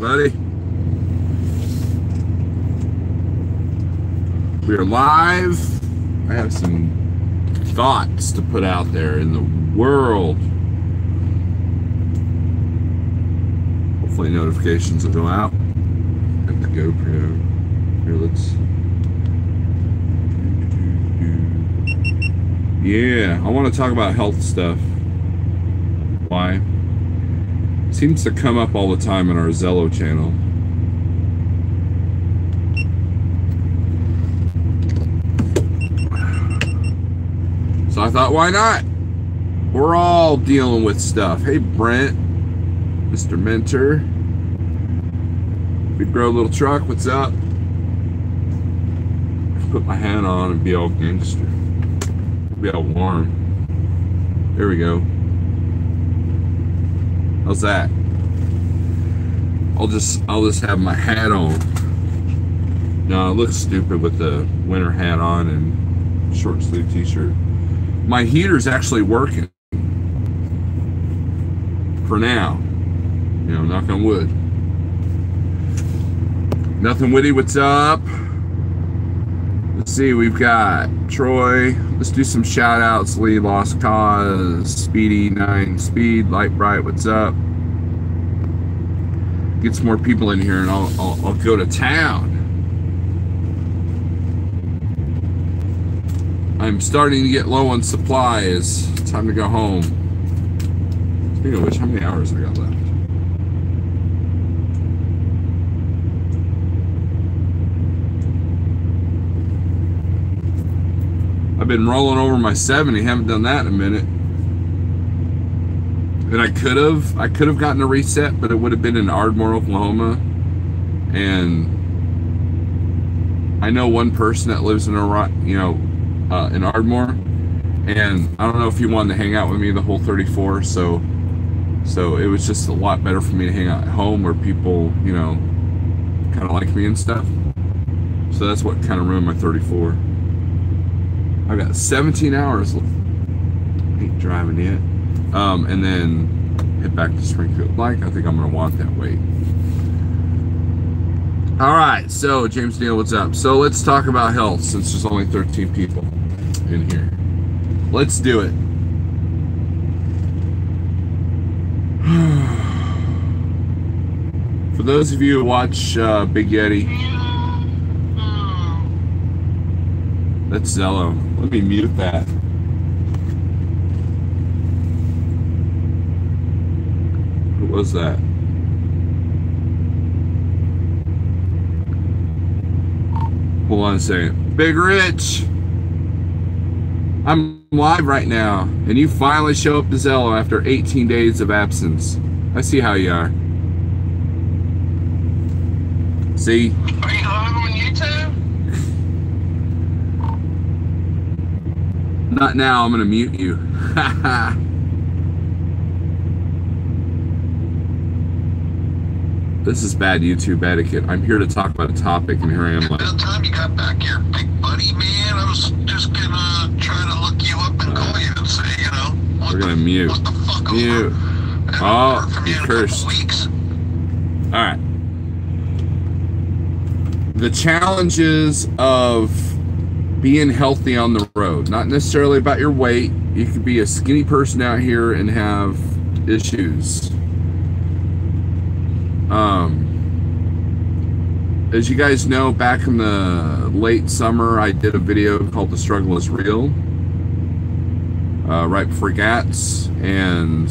buddy? We are live. I have some thoughts to put out there in the world. Hopefully notifications will go out. Got the GoPro. Here, let's... Yeah, I want to talk about health stuff. Why? Seems to come up all the time in our Zello channel. So I thought, why not? We're all dealing with stuff. Hey, Brent, Mr. Mentor. Big Bro Little Truck, what's up? Put my hat on and be all gangster. Be all warm. There we go. How's that? I'll just have my hat on. No, it looks stupid with the winter hat on and short sleeve t-shirt. My heater's actually working. For now. You know, knock on wood. Nothing witty, what's up? Let's see, we've got Troy. Let's do some shout outs. Lee, Lost Cause, Speedy, 9 Speed, Light Bright, what's up? Get some more people in here and I'll go to town. I'm starting to get low on supplies. It's time to go home. Speaking of which, how many hours I got left? I've been rolling over my 70, haven't done that in a minute. And I could have gotten a reset, but it would have been in Ardmore, Oklahoma. And I know one person that lives in in Ardmore, and I don't know if he wanted to hang out with me the whole 34, so it was just a lot better for me to hang out at home where people, you know, kind of like me and stuff. So that's what kind of ruined my 34. I've got 17 hours left. Ain't driving yet. And then head back to Springfield. I think I'm gonna want that weight. All right, so James Neal, what's up? So let's talk about health since there's only 13 people in here. Let's do it. For those of you who watch Big Yeti, that's Zello. Let me mute that. What was that? Hold on a second. Big Rich! I'm live right now, and you finally show up to Zello after 18 days of absence. I see how you are. See? Are you live on YouTube? Not now, I'm gonna mute you. This is bad YouTube etiquette. I'm here to talk about a topic, and here I am like... About time you got back here, big buddy, man. I was just gonna try to look you up and call you and say, you know... We're gonna mute. What the fuck mute. Oh, you cursed. Alright. The challenges of being healthy on the road. Not necessarily about your weight. You could be a skinny person out here and have issues. As you guys know, back in the late summer, I did a video called The Struggle is Real, right before GATS, and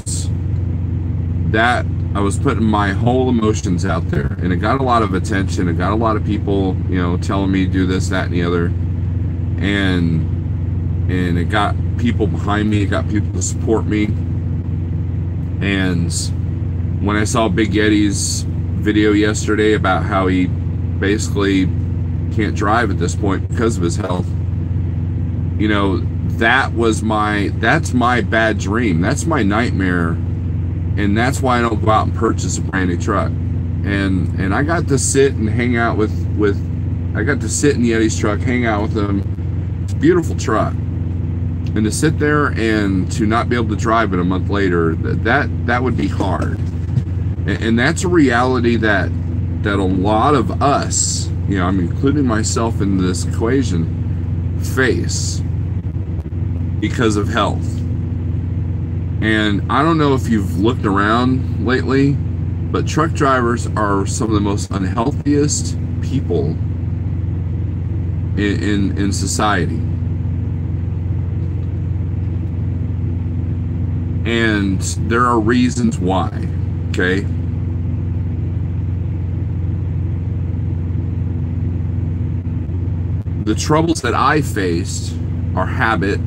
that I was putting my whole emotions out there, and it got a lot of attention. It got a lot of people, you know, telling me to do this, that, and the other, and it got people behind me. It got people to support me. And when I saw Big Yeti's video yesterday about how he basically can't drive at this point because of his health, you know, that's my bad dream. That's my nightmare. And that's why I don't go out and purchase a brand new truck. And I got to sit and hang out I got to sit in Yeti's truck, hang out with him. It's a beautiful truck. And to sit there and to not be able to drive it a month later, that would be hard. And that's a reality that a lot of us, you know, I'm including myself in this equation, face because of health. And I don't know if you've looked around lately, but truck drivers are some of the most unhealthiest people in society. And there are reasons why, okay? The troubles that I faced are habit,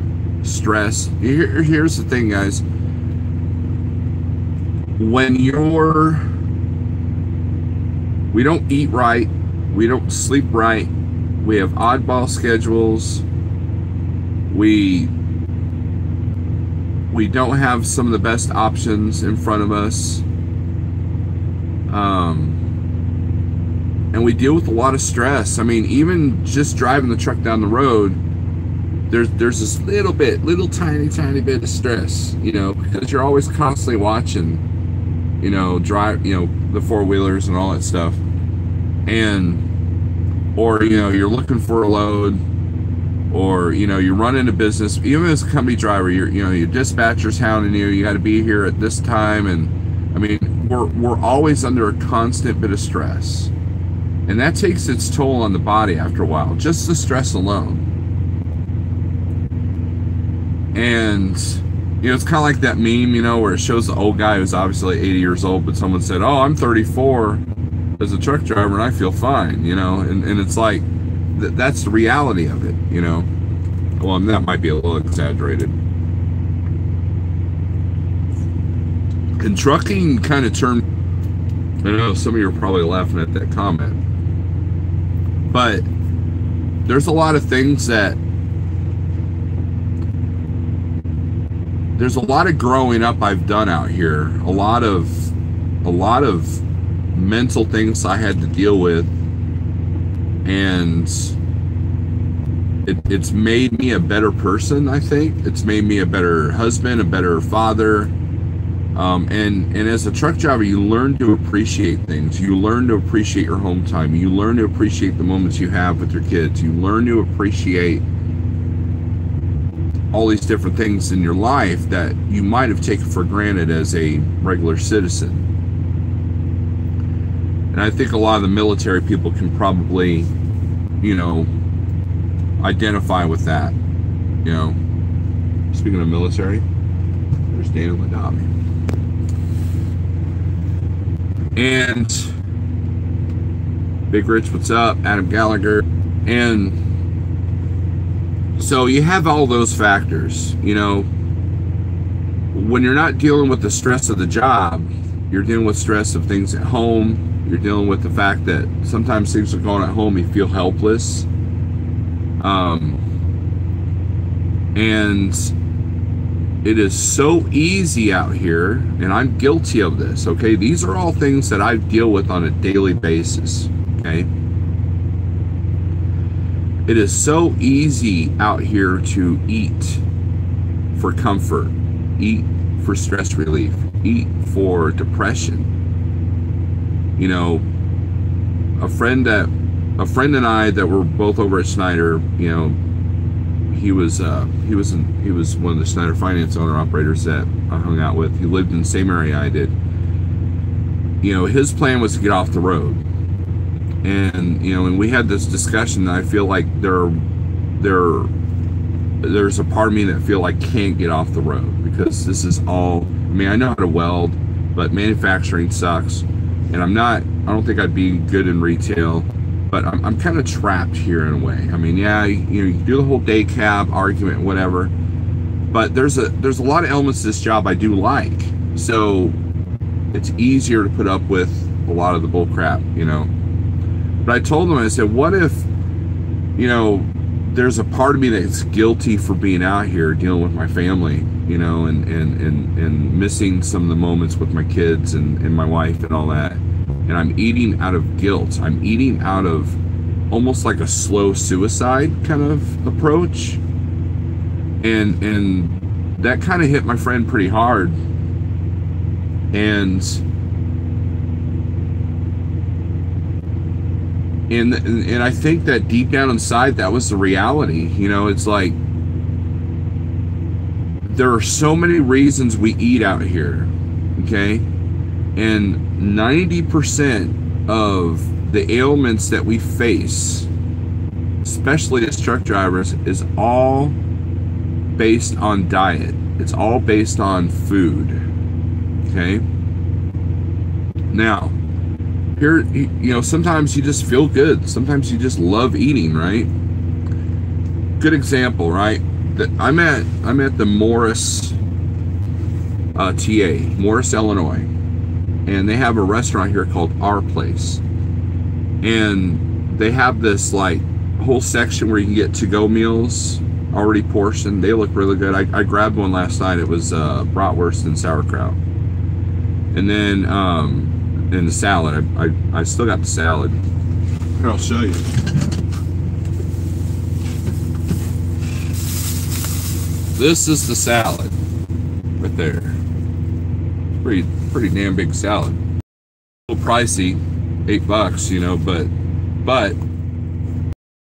stress. Here's the thing, guys. When we don't eat right, we don't sleep right, we have oddball schedules, we don't have some of the best options in front of us, and we deal with a lot of stress. I mean, even just driving the truck down the road, there's this little tiny bit of stress, you know, because you're always constantly watching, you know, the four-wheelers and all that stuff, or you know, you're looking for a load, or you know, you're running a business. Even as a company driver, your dispatcher's hounding you. You got to be here at this time, and I mean, we're always under a constant bit of stress, and that takes its toll on the body after a while. Just the stress alone. And you know, it's kind of like that meme, you know, where it shows the old guy who's obviously 80 years old, but someone said, "Oh, I'm 34 as a truck driver, and I feel fine," you know, and it's like that's the reality of it, you know. Well, that might be a little exaggerated. And trucking kind of turned, I know some of you are probably laughing at that comment, but there's a lot of things there's a lot of growing up I've done out here, a lot of mental things I had to deal with, and it's made me a better person. I think it's made me a better husband, a better father, and as a truck driver, you learn to appreciate things. You learn to appreciate your home time. You learn to appreciate the moments you have with your kids. You learn to appreciate all these different things in your life that you might have taken for granted as a regular citizen. And I think a lot of the military people can probably, you know, identify with that. You know, speaking of military, there's Daniel Ladami. And Big Rich, what's up? Adam Gallagher. And so you have all those factors, you know. When you're not dealing with the stress of the job, you're dealing with stress of things at home. You're dealing with the fact that sometimes things are going at home, you feel helpless. And it is so easy out here, and I'm guilty of this, okay? These are all things that I deal with on a daily basis, okay? It is so easy out here to eat for comfort, eat for stress relief, eat for depression. You know, a friend and I that were both over at Schneider, you know, he was one of the Schneider finance owner operators that I hung out with. He lived in the same area I did. You know, his plan was to get off the road. And you know, and we had this discussion that I feel like there's a part of me that feel like can't get off the road, because this is all, I mean, I know how to weld, but manufacturing sucks, and I don't think I'd be good in retail, but I'm kind of trapped here in a way. I mean, yeah, you know, you do the whole day cab argument, whatever, but there's a lot of elements to this job I do like, so it's easier to put up with a lot of the bull crap, you know. But I told them, I said, what if, you know, there's a part of me that's guilty for being out here dealing with my family, you know, and missing some of the moments with my kids and my wife and all that. And I'm eating out of guilt. I'm eating out of almost like a slow suicide kind of approach. And that kind of hit my friend pretty hard. And And I think that deep down inside, that was the reality. You know, it's like there are so many reasons we eat out here, okay? And 90% of the ailments that we face, especially as truck drivers, is all based on diet. It's all based on food, okay? Now, here, you know, sometimes you just feel good. Sometimes you just love eating, right? Good example, right? I'm at the Morris, TA, Morris, Illinois, and they have a restaurant here called Our Place, and they have this like whole section where you can get to-go meals already portioned. They look really good. I grabbed one last night. It was bratwurst and sauerkraut, and then and the salad. I still got the salad. Here, I'll show you. This is the salad right there. Pretty damn big salad. A little pricey, $8, you know, but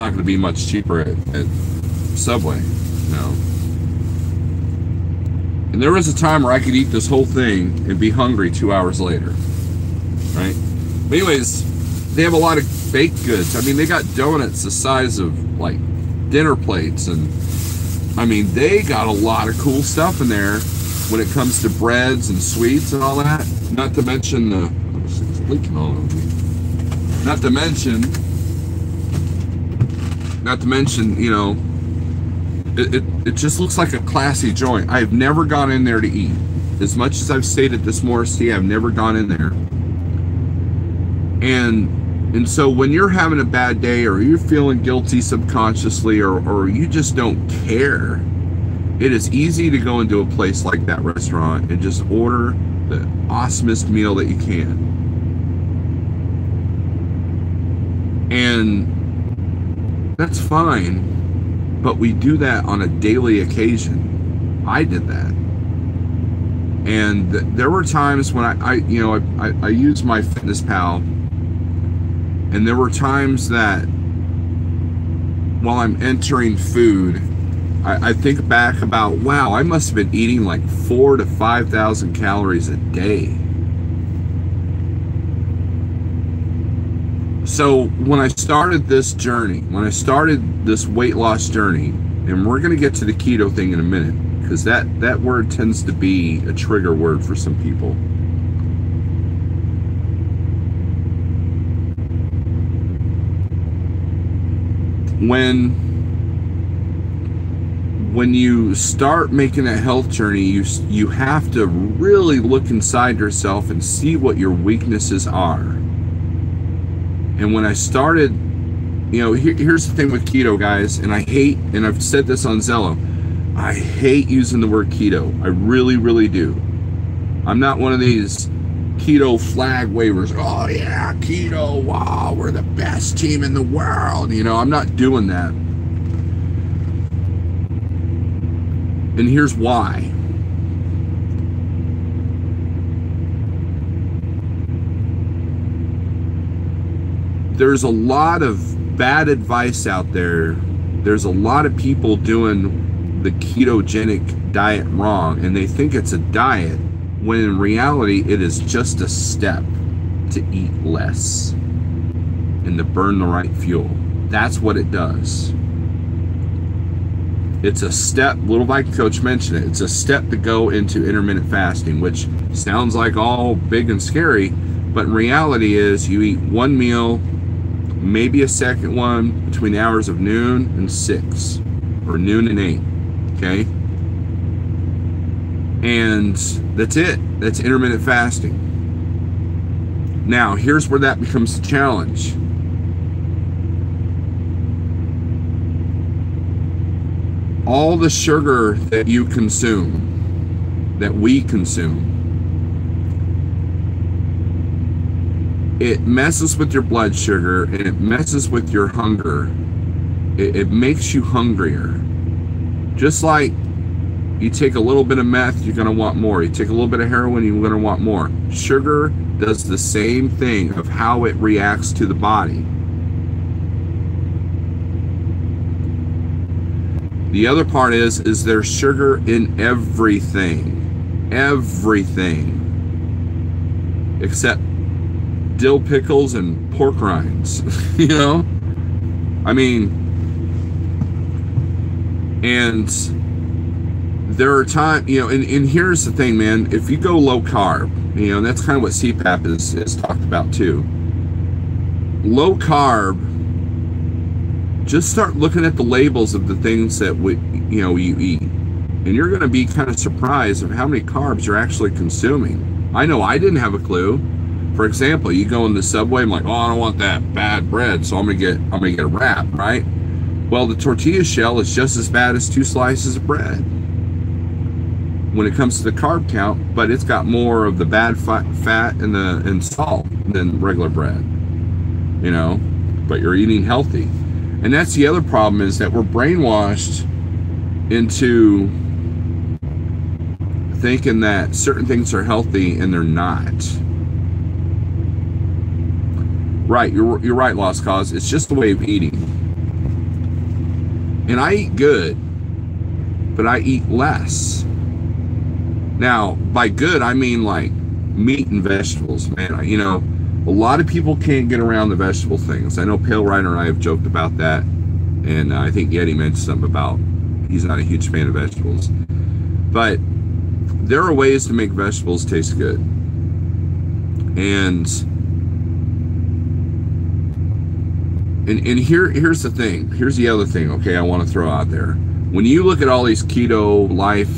not going to be much cheaper at Subway, no. And there was a time where I could eat this whole thing and be hungry 2 hours later, right? But anyways, they have a lot of baked goods. I mean, they got donuts the size of like dinner plates, and I mean, they got a lot of cool stuff in there when it comes to breads and sweets and all that. Not to mention the, it's leaking all over me. Not to mention, you know, it just looks like a classy joint. I've never gone in there to eat. As much as I've stayed at this Morris Tea, I've never gone in there. And so when you're having a bad day, or you're feeling guilty subconsciously, or you just don't care, it is easy to go into a place like that restaurant and just order the awesomest meal that you can. And that's fine, but we do that on a daily occasion. I did that. And there were times when I used my Fitness Pal, and there were times that while I'm entering food, I think back about, wow, I must have been eating like 4,000 to 5,000 calories a day. So when I started this journey, when I started this weight loss journey, and we're going to get to the keto thing in a minute, because that word tends to be a trigger word for some people. When you start making that health journey, you have to really look inside yourself and see what your weaknesses are. And when I started, you know, here's the thing with keto, guys, and I hate, and I've said this on Zello, I hate using the word keto. I really, really do. I'm not one of these keto flag wavers. Oh yeah, keto, wow, we're the best team in the world. You know, I'm not doing that. And here's why. There's a lot of bad advice out there. There's a lot of people doing the ketogenic diet wrong, and they think it's a diet, when in reality it is just a step to eat less and to burn the right fuel. That's what it does. It's a step, little bike coach mentioned it, it's a step to go into intermittent fasting, which sounds like all big and scary, but in reality is you eat one meal, maybe a second one between the hours of noon and 6, or noon and 8, okay? And that's it. That's intermittent fasting. Now, here's where that becomes a challenge. All the sugar that you consume, that we consume, it messes with your blood sugar, and it messes with your hunger. It makes you hungrier. Just like you take a little bit of meth, you're going to want more. You take a little bit of heroin, you're going to want more. Sugar does the same thing of how it reacts to the body. The other part is there's sugar in everything. Everything. Except dill pickles and pork rinds. You know? I mean, and there are times, you know, and here's the thing, man. If you go low carb, you know, and that's kind of what CPAP is talked about too. Low carb, just start looking at the labels of the things that you eat, and you're going to be kind of surprised of how many carbs you're actually consuming. I know I didn't have a clue. For example, you go in the Subway, I'm like, oh, I don't want that bad bread, so I'm gonna get a wrap, right? Well, the tortilla shell is just as bad as 2 slices of bread when it comes to the carb count, but it's got more of the bad fat and salt than regular bread, you know. But you're eating healthy. And that's the other problem, is that we're brainwashed into thinking that certain things are healthy and they're not. Right, you're right, Lost Cause. It's just a way of eating. And I eat good, but I eat less. Now, by good, I mean like meat and vegetables, man. You know, a lot of people can't get around the vegetable things. I know Pale Rider and I have joked about that, and I think Yeti mentioned something about he's not a huge fan of vegetables. But there are ways to make vegetables taste good. And here's the thing. Here's the other thing, okay, I want to throw out there. When you look at all these keto life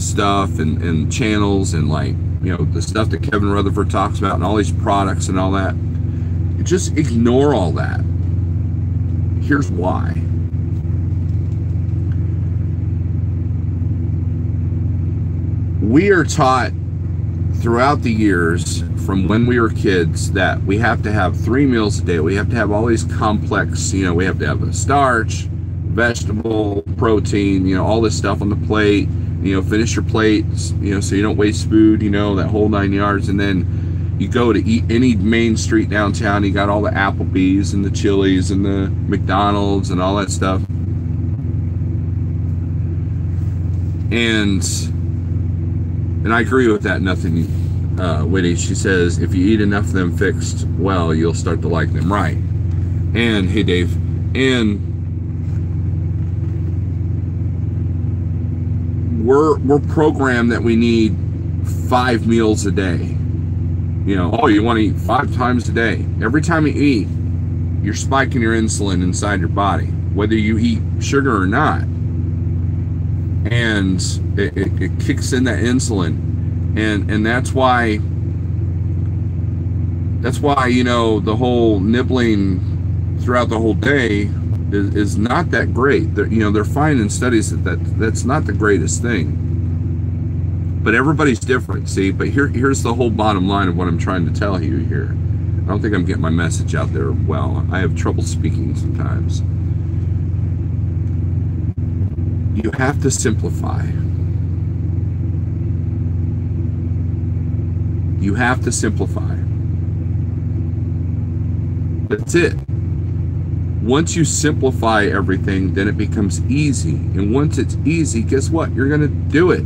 stuff and channels and, like, you know, the stuff that Kevin Rutherford talks about and all these products and all that, just ignore all that. Here's why. We are taught throughout the years from when we were kids that we have to have 3 meals a day. We have to have all these complex, you know, we have to have a starch, vegetable, protein, you know, all this stuff on the plate, you know, finish your plate, you know, so you don't waste food, you know, that whole 9 yards. And then you go to eat any main street downtown, you got all the Applebee's and the Chili's and the McDonald's and all that stuff. And I agree with that. Nothing witty. She says, if you eat enough of them fixed well, you'll start to like them. Right. And hey, Dave, and we're programmed that we need 5 meals a day. You know, oh, you want to eat 5 times a day. Every time you eat, you're spiking your insulin inside your body, whether you eat sugar or not. And it kicks in that insulin, and that's why, you know, the whole nibbling throughout the whole day is not that great. You know, they're finding studies that's not the greatest thing. But everybody's different, see. But here's the whole bottom line of what I'm trying to tell you here. I don't think I'm getting my message out there well. I have trouble speaking sometimes. You have to simplify. You have to simplify. That's it. Once you simplify everything, then it becomes easy. And once it's easy, guess what? You're going to do it.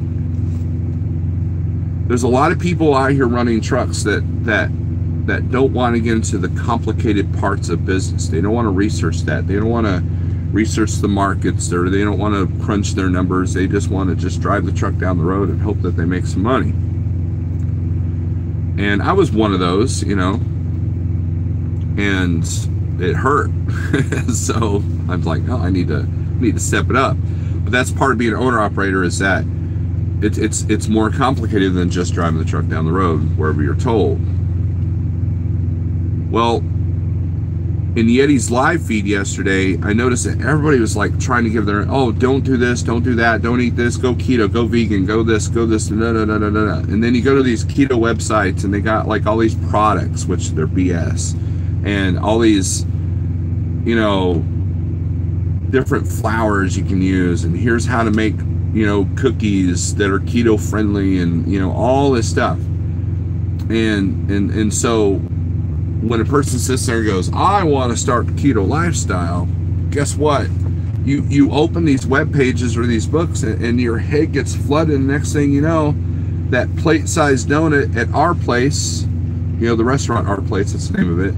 There's a lot of people out here running trucks that don't want to get into the complicated parts of business. They don't want to research that. They don't want to research the markets, or they don't want to crunch their numbers. They just want to just drive the truck down the road and hope that they make some money. And I was one of those, you know, and it hurt. So I was like, oh, I need to step it up. But that's part of being an owner operator, is that it's more complicated than just driving the truck down the road wherever you're told. Well, in Yeti's live feed yesterday, I noticed that everybody was like trying to give their, oh, don't do this, don't do that, don't eat this, go keto, go vegan, go this, no. And then you go to these keto websites and they got like all these products, which they're BS, and all these, you know, different flours you can use, and here's how to make, you know, cookies that are keto friendly, and, you know, all this stuff. And so when a person sits there and goes, I want to start the keto lifestyle, guess what? you open these web pages or these books, and your head gets flooded, and next thing you know, that plate-sized donut at our place, the restaurant Our Place, that's the name of it,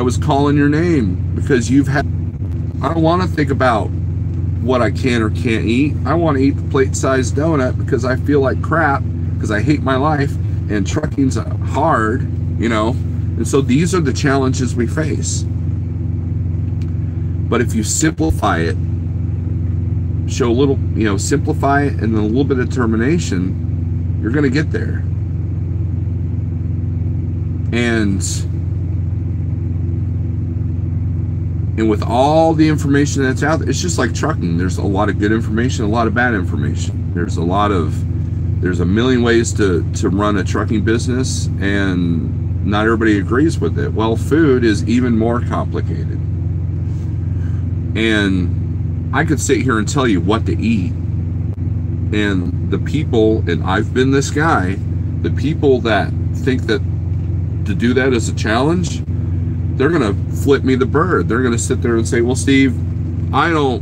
was calling your name because I don't want to think about what I can or can't eat. I want to eat the plate-sized donut because I feel like crap, because I hate my life, and trucking's hard, and so these are the challenges we face. But if you simplify it, show a little, simplify it, and then a little bit of determination, you're going to get there. And with all the information that's out there, it's just like trucking. There's a lot of good information, a lot of bad information. There's a million ways to run a trucking business, and not everybody agrees with it. Well, food is even more complicated. And I could sit here and tell you what to eat. And the people, and I've been this guy, the people that think that to do that is a challenge, they're going to flip me the bird. They're going to sit there and say, well, Steve, I don't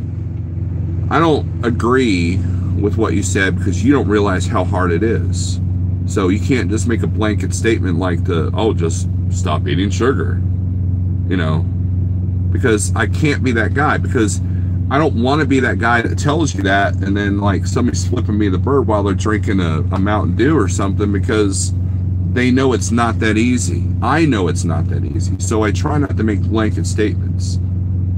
agree with what you said because you don't realize how hard it is. So you can't just make a blanket statement like just stop eating sugar, because I can't be that guy, because I don't want to be that guy that tells you that and then like somebody's flipping me the bird while they're drinking a Mountain Dew or something, because they know it's not that easy. I know it's not that easy. So I try not to make blanket statements.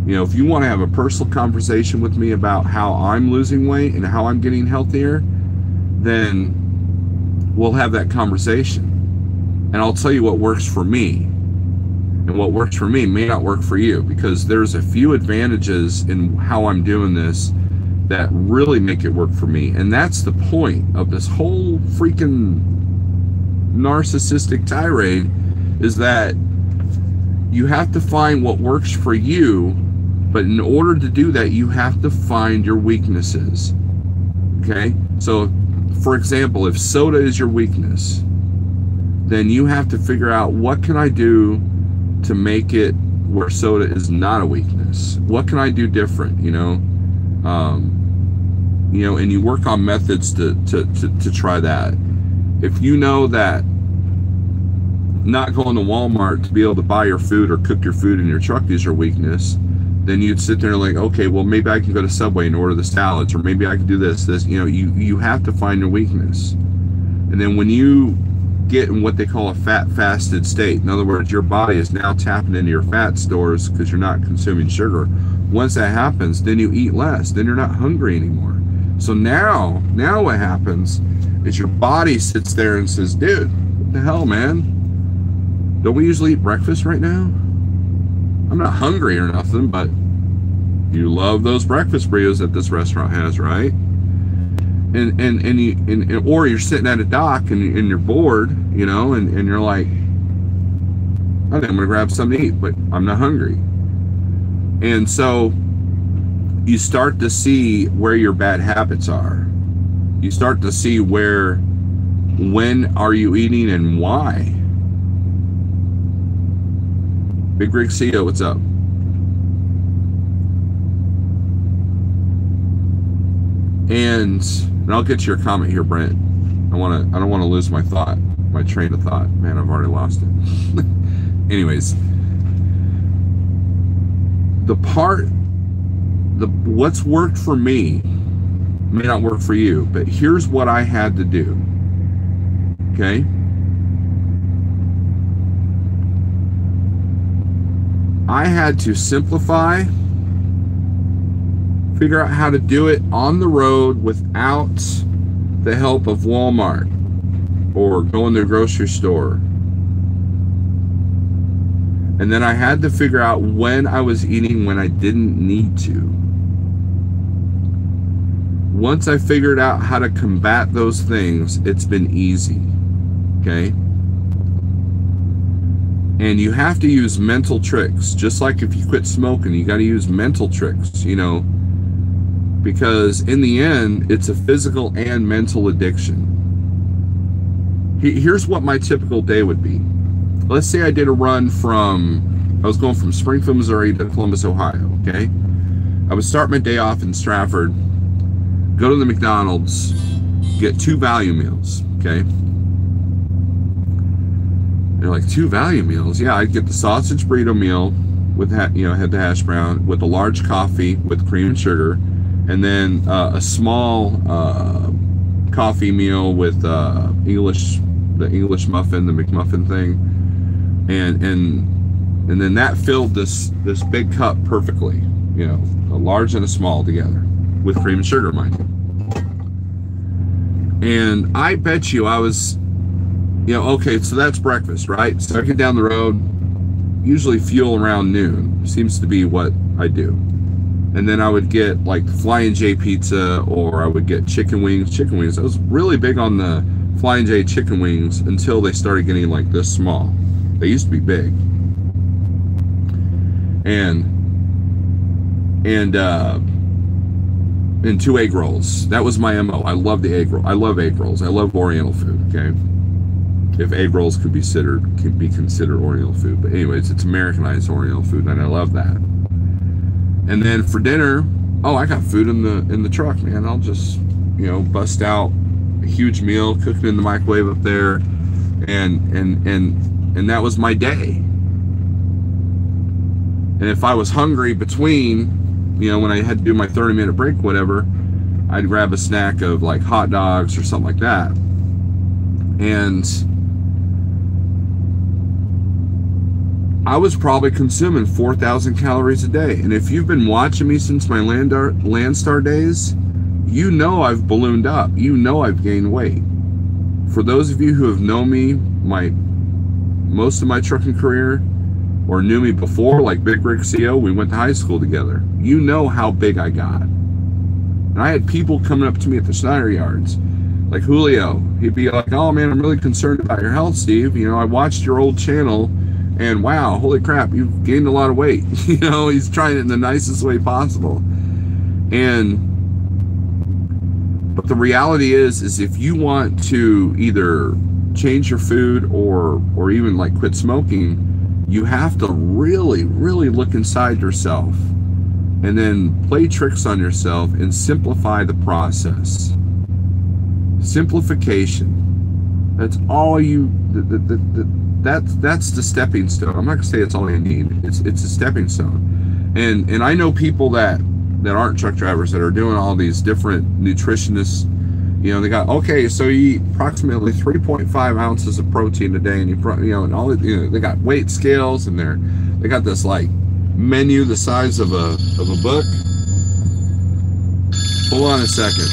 If you want to have a personal conversation with me about how I'm losing weight and how I'm getting healthier, then we'll have that conversation. And I'll tell you what works for me. And what works for me may not work for you, because there's a few advantages in how I'm doing this that really make it work for me. And that's the point of this whole freaking narcissistic tirade, is that you have to find what works for you, but in order to do that, you have to find your weaknesses. Okay? So, for example, if soda is your weakness, then you have to figure out, what can I do to make it where soda is not a weakness? What can I do different? And you work on methods to try that. If you know that not going to Walmart to be able to buy your food or cook your food in your truck is your weakness, then you'd sit there like, okay, well, maybe I can go to Subway and order the salads, or maybe I can do this. You have to find your weakness. And then when you get in what they call a fat fasted state, in other words, your body is now tapping into your fat stores because you're not consuming sugar. Once that happens, then you eat less, then you're not hungry anymore. So now what happens is your body sits there and says, dude, what the hell, man? Don't we usually eat breakfast right now? I'm not hungry or nothing, but you love those breakfast burritos that this restaurant has, right? Or you're sitting at a dock and you're bored, and you're like, I think I'm gonna grab something to eat, but I'm not hungry. And so you start to see where your bad habits are. You start to see when are you eating and why. Big Rig CEO, what's up? And I'll get to your comment here, Brent. I don't want to lose my train of thought. Man, I've already lost it. Anyways, what's worked for me may not work for you, but here's what I had to do. Okay? I had to simplify, figure out how to do it on the road without the help of Walmart or going to the grocery store. And then I had to figure out when I was eating when I didn't need to. Once I figured out how to combat those things, it's been easy. Okay? And you have to use mental tricks. Just like if you quit smoking, you got to use mental tricks, because in the end, it's a physical and mental addiction. Here's what my typical day would be. Let's say I did a run I was going from Springfield, Missouri to Columbus, Ohio, okay? I would start my day off in Stratford, go to the McDonald's, get 2 value meals, okay? They're like, 2 value meals? Yeah, I'd get the sausage burrito meal with, had the hash brown, with a large coffee with cream and sugar, and then a small coffee meal with the English muffin, the McMuffin thing, and then that filled this big cup perfectly, a large and a small together with cream and sugar, mind you. And I bet you I was, okay, so that's breakfast, right? So I get down the road, usually fuel around noon, seems to be what I do. And then I would get like Flying J pizza, or I would get chicken wings. I was really big on the Flying J chicken wings until they started getting like this small. They used to be big. And 2 egg rolls. That was my MO. I love the egg roll. I love egg rolls. I love Oriental food, okay? If egg rolls could be considered Oriental food. But anyways, it's Americanized Oriental food, and I love that. And then for dinner, I got food in the truck, man. I'll just, bust out a huge meal, cook it in the microwave up there, and that was my day. And if I was hungry between, when I had to do my 30-minute break, whatever, I'd grab a snack of like hot dogs or something like that. And I was probably consuming 4,000 calories a day. And if you've been watching me since my Landstar days, I've ballooned up. I've gained weight. For those of you who have known me most of my trucking career, or knew me before, like Big Rick CO, we went to high school together. You know how big I got. And I had people coming up to me at the Schneider yards, like Julio. He'd be like, oh man, I'm really concerned about your health, Steve. I watched your old channel, and wow, holy crap, you've gained a lot of weight. He's trying it in the nicest way possible. But the reality is if you want to either change your food or even like quit smoking, you have to really, really look inside yourself and then play tricks on yourself and simplify the process. Simplification. That's all that's the stepping stone. I'm not gonna say it's all you need. It's a stepping stone. And I know people that aren't truck drivers that are doing all these different nutritionists. They got, okay, so you eat approximately 3.5 ounces of protein a day, and and all they got weight scales, and they got this like menu the size of a book. Hold on a second.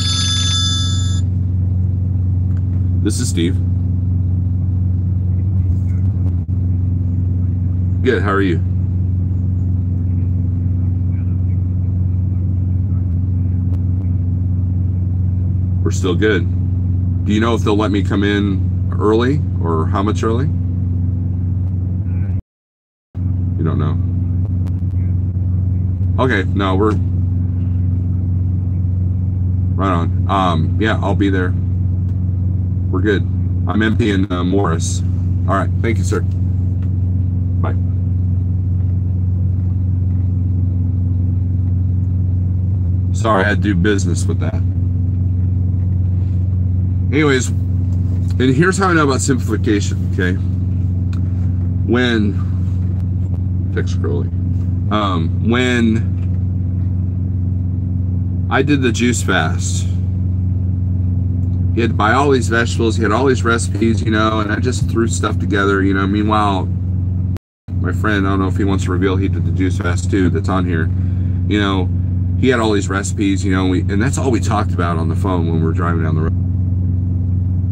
This is Steve. Good, how are you? We're still good. Do you know if they'll let me come in early, or how much early? You don't know? Okay, no, we're right on. Yeah, I'll be there. We're good. I'm emptying Morris. All right, thank you, sir. Bye. Sorry, I had to do business with that. Anyways, and here's how I know about simplification, okay? When I did the juice fast, you had to buy all these vegetables, you had all these recipes, and I just threw stuff together, Meanwhile, my friend, I don't know if he wants to reveal, he did the juice fast too, that's on here. He had all these recipes, and that's all we talked about on the phone when we were driving down the road.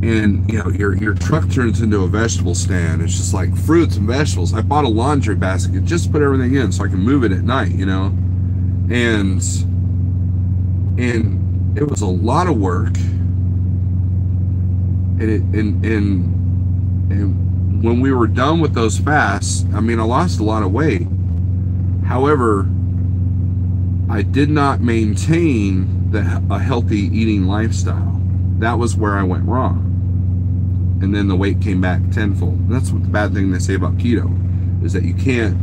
And your truck turns into a vegetable stand. It's just like fruits and vegetables. I bought a laundry basket just to put everything in so I can move it at night, and it was a lot of work. And when we were done with those fasts, I lost a lot of weight. However, I did not maintain a healthy eating lifestyle. That was where I went wrong. And then the weight came back tenfold. And that's what the bad thing they say about keto, is that you can't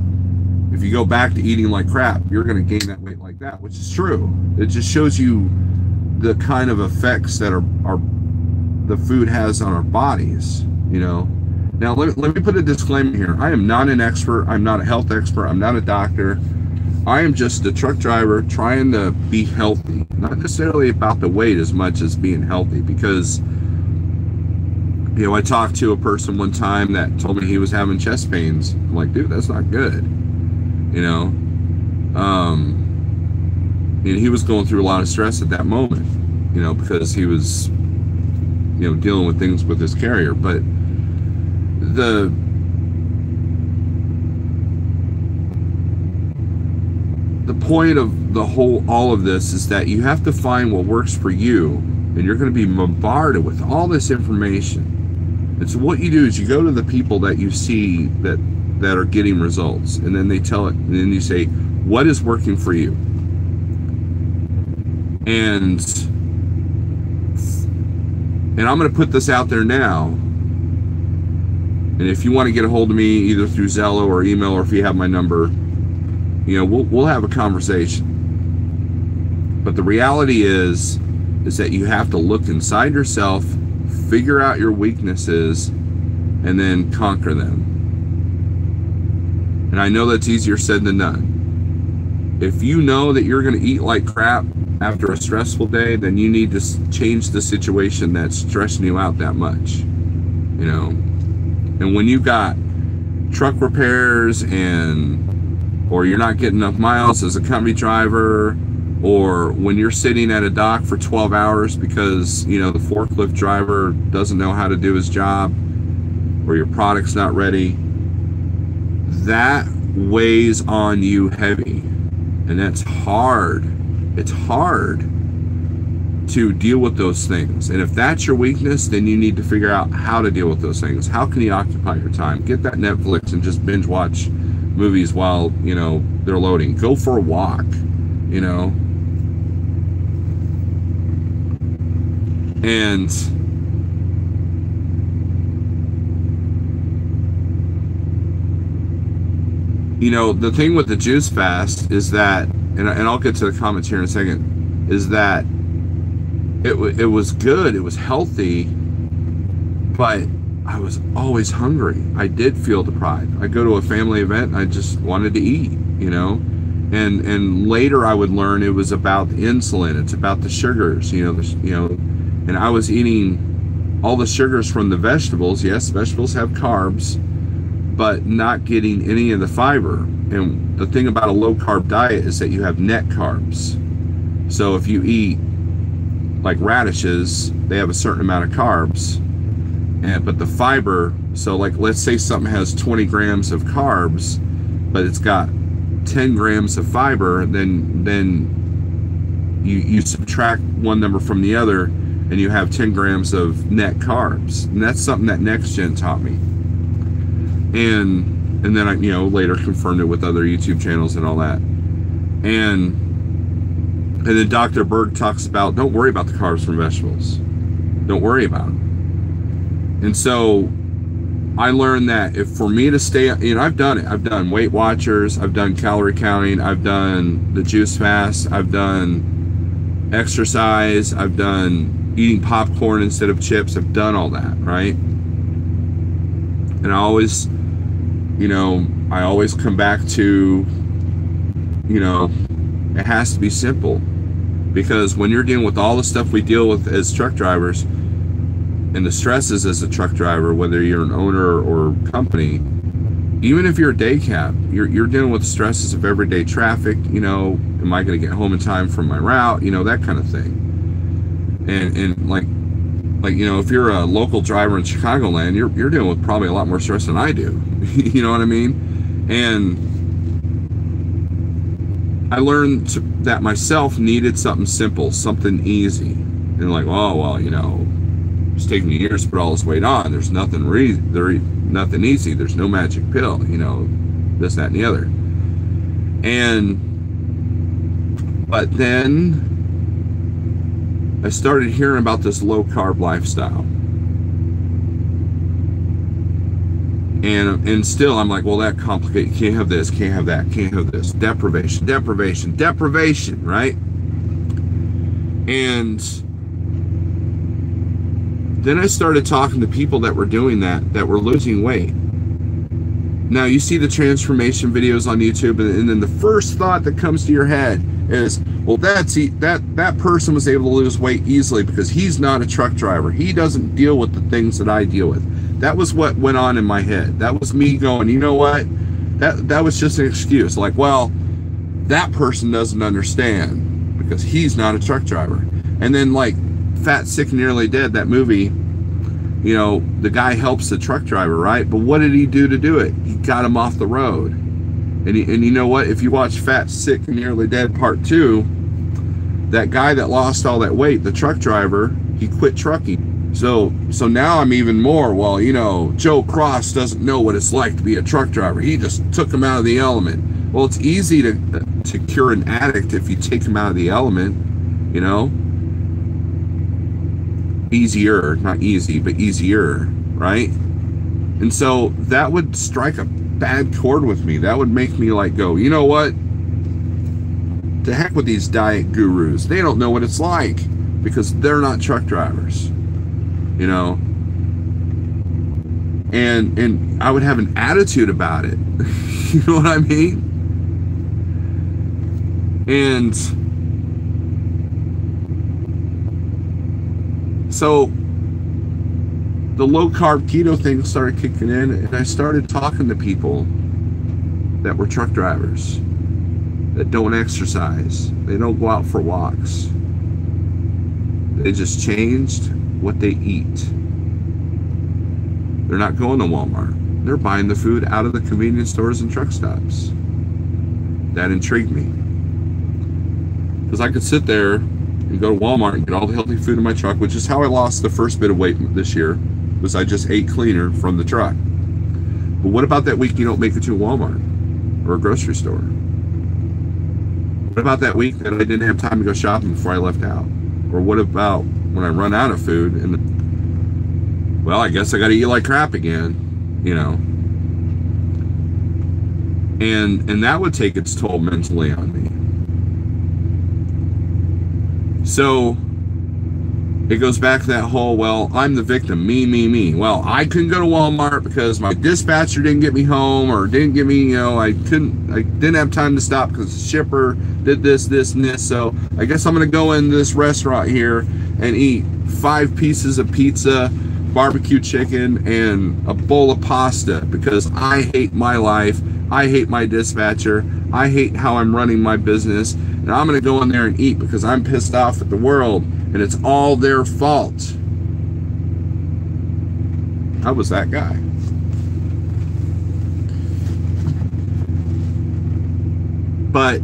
if you go back to eating like crap, you're going to gain that weight like that, which is true. It just shows you the kind of effects that are the food has on our bodies, you know. Now, let me put a disclaimer here. I am not an expert. I'm not a health expert. I'm not a doctor. I am just a truck driver trying to be healthy. Not necessarily about the weight as much as being healthy, because, you know, I talked to a person one time that told me he was having chest pains. I'm like, dude, that's not good. You know, and he was going through a lot of stress at that moment, you know, because he was, you know, dealing with things with his carrier. But the point of all of this is that you have to find what works for you, and you're going to be bombarded with all this information. And so what you do is you go to the people that you see that are getting results, and then they tell it, and then you say, what is working for you? And I'm going to put this out there now. And if you want to get a hold of me either through Zello or email, or if you have my number, you know, we'll have a conversation. But the reality is that you have to look inside yourself, figure out your weaknesses, and then conquer them. And I know that's easier said than done. If you know that you're going to eat like crap after a stressful day, then you need to change the situation that's stressing you out that much, you know. And when you've got truck repairs, or you're not getting enough miles as a company driver, or when you're sitting at a dock for 12 hours because, you know, the forklift driver doesn't know how to do his job, or your product's not ready, that weighs on you heavy. And that's hard. It's hard to deal with those things. And if that's your weakness, then you need to figure out how to deal with those things. How can you occupy your time? Get that Netflix and just binge watch movies while, you know, they're loading. Go for a walk, you know. And you know, the thing with the juice fast is that, and I'll get to the comments here in a second, is that it was good, it was healthy, but I was always hungry. I did feel deprived. I'd go to a family event and I just wanted to eat, you know. And later I would learn it was about the insulin, it's about the sugars, you know, and I was eating all the sugars from the vegetables. Yes, vegetables have carbs, but not getting any of the fiber. And the thing about a low carb diet is that you have net carbs. So if you eat like radishes, they have a certain amount of carbs, but the fiber, so like let's say something has 20 grams of carbs, but it's got 10 grams of fiber, then you subtract one number from the other and you have 10 grams of net carbs. And that's something that NextGen taught me. And then I, you know, later confirmed it with other YouTube channels and all that. And then Dr. Berg talks about, don't worry about the carbs from vegetables. Don't worry about them. And so I learned that if for me to stay, you know, I've done it. I've done Weight Watchers. I've done calorie counting. I've done the juice fast. I've done exercise. I've done eating popcorn instead of chips. I've done all that, right? And I always, you know, I always come back to, you know, it has to be simple. Because when you're dealing with all the stuff we deal with as truck drivers, and the stresses as a truck driver, whether you're an owner or company, even if you're a day cab, you're dealing with the stresses of everyday traffic. You know, am I going to get home in time for my route? You know, that kind of thing. And like you know, if you're a local driver in Chicagoland, you're dealing with probably a lot more stress than I do. You know what I mean? And I learned that myself needed something simple, something easy. And like, oh well, you know, it's taking me years to put all this weight on. There's nothing nothing easy. There's no magic pill, you know, this, that, and the other. But then I started hearing about this low carb lifestyle. And still I'm like, well, that complicated, can't have this, can't have that, can't have this. Deprivation, deprivation, deprivation, right? And then I started talking to people that were doing that were losing weight. Now you see the transformation videos on YouTube, and then the first thought that comes to your head is, well, that person was able to lose weight easily because he's not a truck driver. He doesn't deal with the things that I deal with. That was what went on in my head. That was me going, you know what? That was just an excuse. Like, well, that person doesn't understand because he's not a truck driver. And then like Fat, Sick, and Nearly Dead, that movie, you know, the guy helps the truck driver, right? But what did he do to do it? He got him off the road. And you know what? If you watch Fat, Sick, and Nearly Dead Part 2, that guy that lost all that weight, the truck driver, he quit trucking. So now I'm even more, well, you know, Joe Cross doesn't know what it's like to be a truck driver. He just took him out of the element. Well, it's easy to cure an addict if you take him out of the element, you know? Easier, not easy, but easier, right? And so that would strike a bad chord with me. That would make me like go, you know what? To heck with these diet gurus. They don't know what it's like because they're not truck drivers, you know? And I would have an attitude about it. You know what I mean? And so the low carb keto thing started kicking in, and I started talking to people that were truck drivers that don't exercise. They don't go out for walks. They just changed what they eat. They're not going to Walmart. They're buying the food out of the convenience stores and truck stops. That intrigued me. Because I could sit there and go to Walmart and get all the healthy food in my truck, which is how I lost the first bit of weight this year, was I just ate cleaner from the truck. But what about that week you don't make it to a Walmart or a grocery store? What about that week that I didn't have time to go shopping before I left out? Or what about when I run out of food and, well, I guess I got to eat like crap again, you know? And that would take its toll mentally on me. So it goes back to that whole, well, I'm the victim, me. Well, I couldn't go to Walmart because my dispatcher didn't get me home, or didn't get me, you know, I didn't have time to stop because the shipper did this, and this. So I guess I'm going to go in this restaurant here and eat 5 pieces of pizza, barbecue chicken, and a bowl of pasta because I hate my life. I hate my dispatcher. I hate how I'm running my business. And I'm going to go in there and eat because I'm pissed off at the world and it's all their fault. I was that guy. But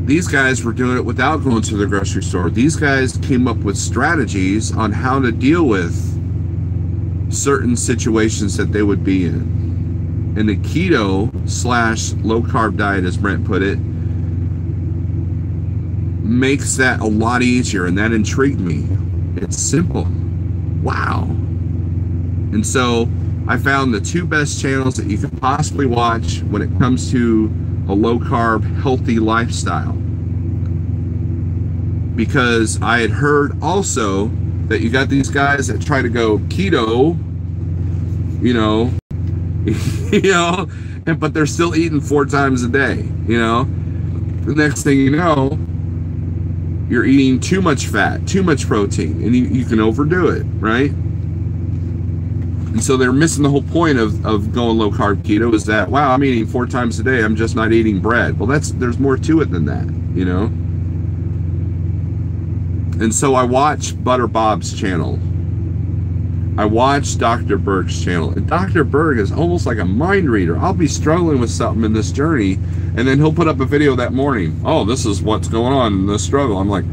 these guys were doing it without going to the grocery store. These guys came up with strategies on how to deal with certain situations that they would be in. And the keto / low carb diet, as Brent put it, makes that a lot easier, and that intrigued me. It's simple. Wow. And so I found the 2 best channels that you can possibly watch when it comes to a low carb, healthy lifestyle. Because I had heard also that you got these guys that try to go keto, you know, but they're still eating 4 times a day, you know. The next thing you know, you're eating too much fat, too much protein, and you can overdo it, right? And so they're missing the whole point of going low carb keto, is that, wow, I'm eating 4 times a day, I'm just not eating bread. Well, there's more to it than that, you know. And so I watch Butter Bob's channel. I watch Dr. Berg's channel, and Dr. Berg is almost like a mind reader. I'll be struggling with something in this journey, and then he'll put up a video that morning. Oh, this is what's going on in the struggle. I'm like,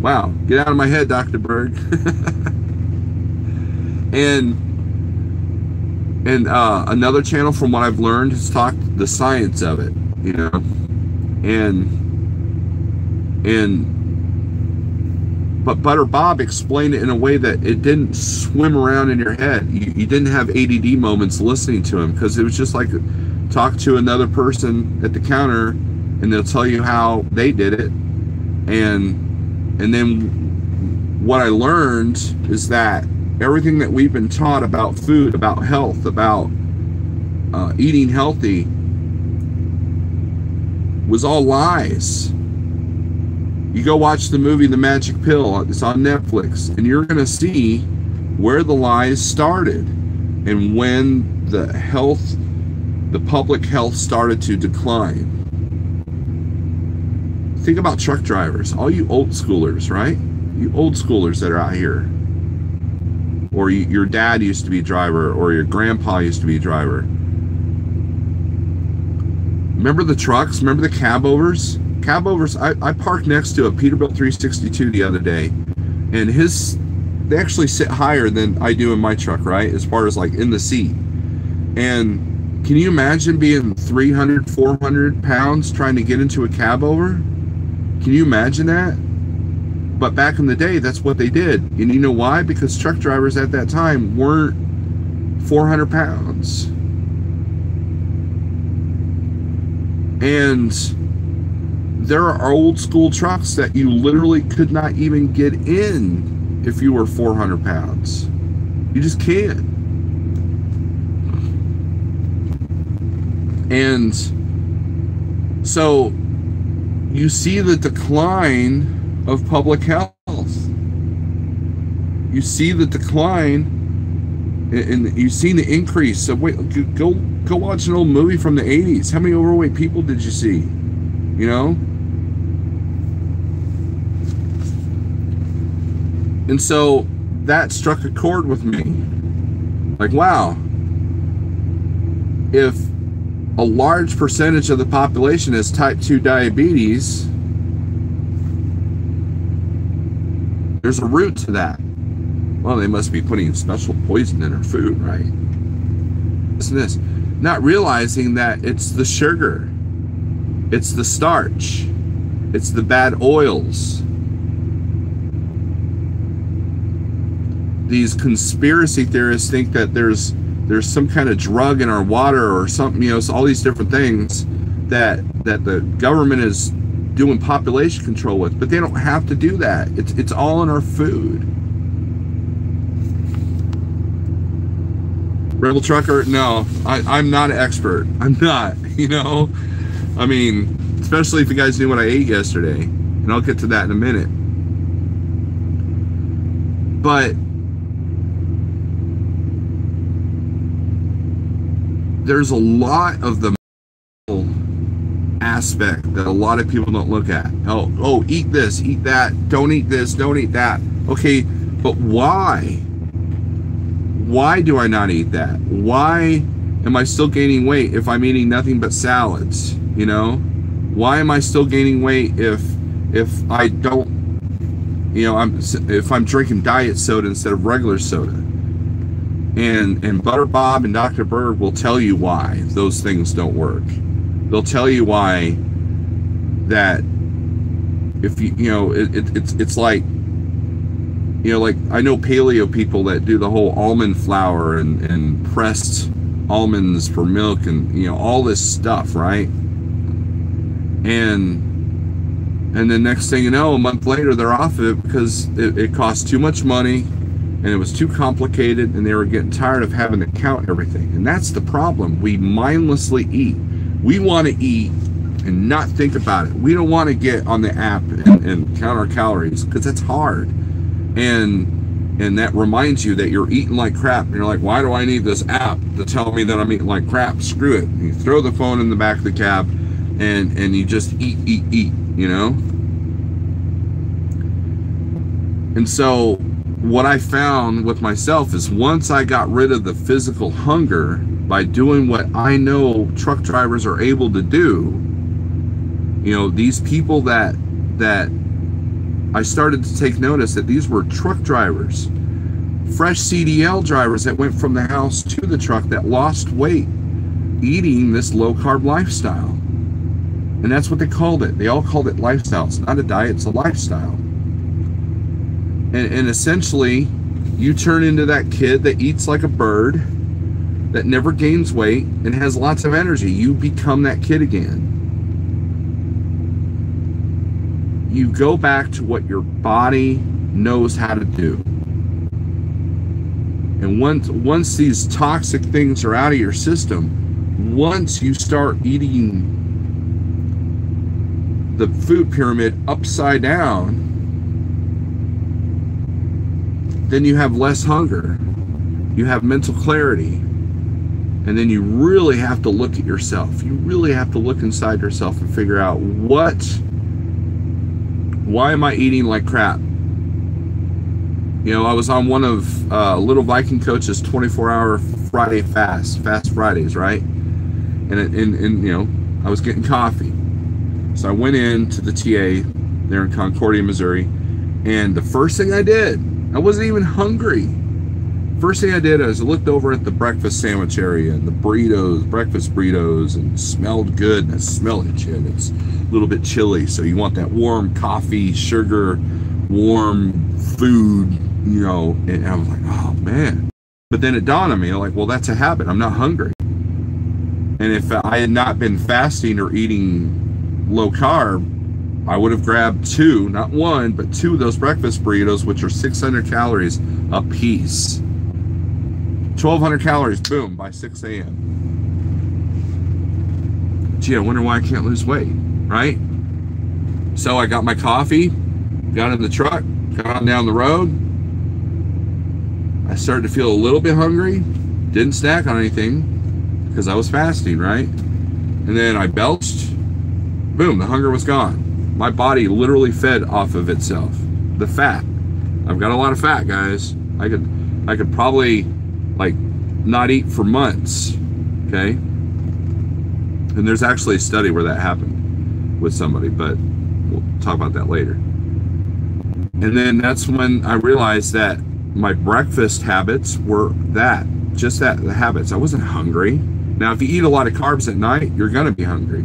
wow, get out of my head, Dr. Berg. and another channel, from what I've learned, has talked the science of it, you know, and but Butter Bob explained it in a way that it didn't swim around in your head. You didn't have ADD moments listening to him, because it was just like talk to another person at the counter and they'll tell you how they did it. And then what I learned is that everything that we've been taught about food, about health, about eating healthy was all lies. You go watch the movie The Magic Pill, it's on Netflix, and you're going to see where the lies started and when the public health started to decline. Think about truck drivers, all you old schoolers, right? You old schoolers that are out here. Or your dad used to be a driver, or your grandpa used to be a driver. Remember the trucks? Remember the cab-overs? Cab-overs, I parked next to a Peterbilt 362 the other day, and they actually sit higher than I do in my truck, right? As far as like in the seat. And can you imagine being 300, 400 pounds trying to get into a cab-over? Can you imagine that? But back in the day, that's what they did. And you know why? Because truck drivers at that time weren't 400 pounds. And there are old school trucks that you literally could not even get in if you were 400 pounds. You just can't. And so you see the decline of public health. You see the decline, and you've seen the increase. So wait, go watch an old movie from the 80s. How many overweight people did you see? You know? And so that struck a chord with me. Like, wow, if a large percentage of the population has type 2 diabetes, there's a root to that. Well, they must be putting special poison in their food, right? This. Not realizing that it's the sugar, it's the starch, it's the bad oils. These conspiracy theorists think that there's some kind of drug in our water or something, you know, so all these different things that the government is doing population control with, but they don't have to do that. It's all in our food. Rebel trucker, no, I'm not an expert. I'm not, you know. I mean, especially if you guys knew what I ate yesterday, and I'll get to that in a minute. But there's a lot of the aspect that a lot of people don't look at. Oh, eat this, eat that, don't eat this, don't eat that. Okay, but why? Why do I not eat that? Why am I still gaining weight if I'm eating nothing but salads? You know? Why am I still gaining weight if I don't, you know, if I'm drinking diet soda instead of regular soda? And Butter Bob and Dr. Berg will tell you why those things don't work. They'll tell you why that if you know, it's like, you know, like I know paleo people that do the whole almond flour and pressed almonds for milk and, you know, all this stuff, right? And the next thing you know, a month later, they're off of it because it cost too much money and it was too complicated and they were getting tired of having to count everything. And that's the problem. We mindlessly eat. We want to eat and not think about it. We don't want to get on the app and count our calories because that's hard. And that reminds you that you're eating like crap. And you're like, why do I need this app to tell me that I'm eating like crap? Screw it. And you throw the phone in the back of the cab and you just eat, you know? And so what I found with myself is once I got rid of the physical hunger by doing what I know truck drivers are able to do, you know, these people that I started to take notice that these were truck drivers, fresh CDL drivers that went from the house to the truck that lost weight eating this low-carb lifestyle. And that's what they called it. They all called it lifestyle. It's not a diet, it's a lifestyle. And essentially, you turn into that kid that eats like a bird, that never gains weight, and has lots of energy. You become that kid again. You go back to what your body knows how to do. And once these toxic things are out of your system, once you start eating the food pyramid upside down, then you have less hunger, you have mental clarity, and then you really have to look at yourself. You really have to look inside yourself and figure out why am I eating like crap? You know, I was on one of Little Viking Coach's 24-hour Friday fast Fridays, right? And you know, I was getting coffee. So I went in to the TA there in Concordia, Missouri, and the first thing I did, I wasn't even hungry. First thing I did is I looked over at the breakfast sandwich area and the burritos, breakfast burritos, and it smelled good. And I smell it, shit. It's a little bit chilly, so you want that warm coffee, sugar, warm food, you know. And I was like, oh man. But then it dawned on me, like, well, that's a habit. I'm not hungry. And if I had not been fasting or eating low carb, I would have grabbed two, not one, but two of those breakfast burritos, which are 600 calories a piece. 1,200 calories, boom, by 6 a.m. Gee, I wonder why I can't lose weight, right? So I got my coffee, got in the truck, got on down the road. I started to feel a little bit hungry. Didn't snack on anything because I was fasting, right? And then I belched. Boom, the hunger was gone. My body literally fed off of itself. The fat. I've got a lot of fat, guys. I could probably like not eat for months, okay? And there's actually a study where that happened with somebody, but we'll talk about that later. And then that's when I realized that my breakfast habits were the habits. I wasn't hungry. Now, if you eat a lot of carbs at night, you're gonna be hungry.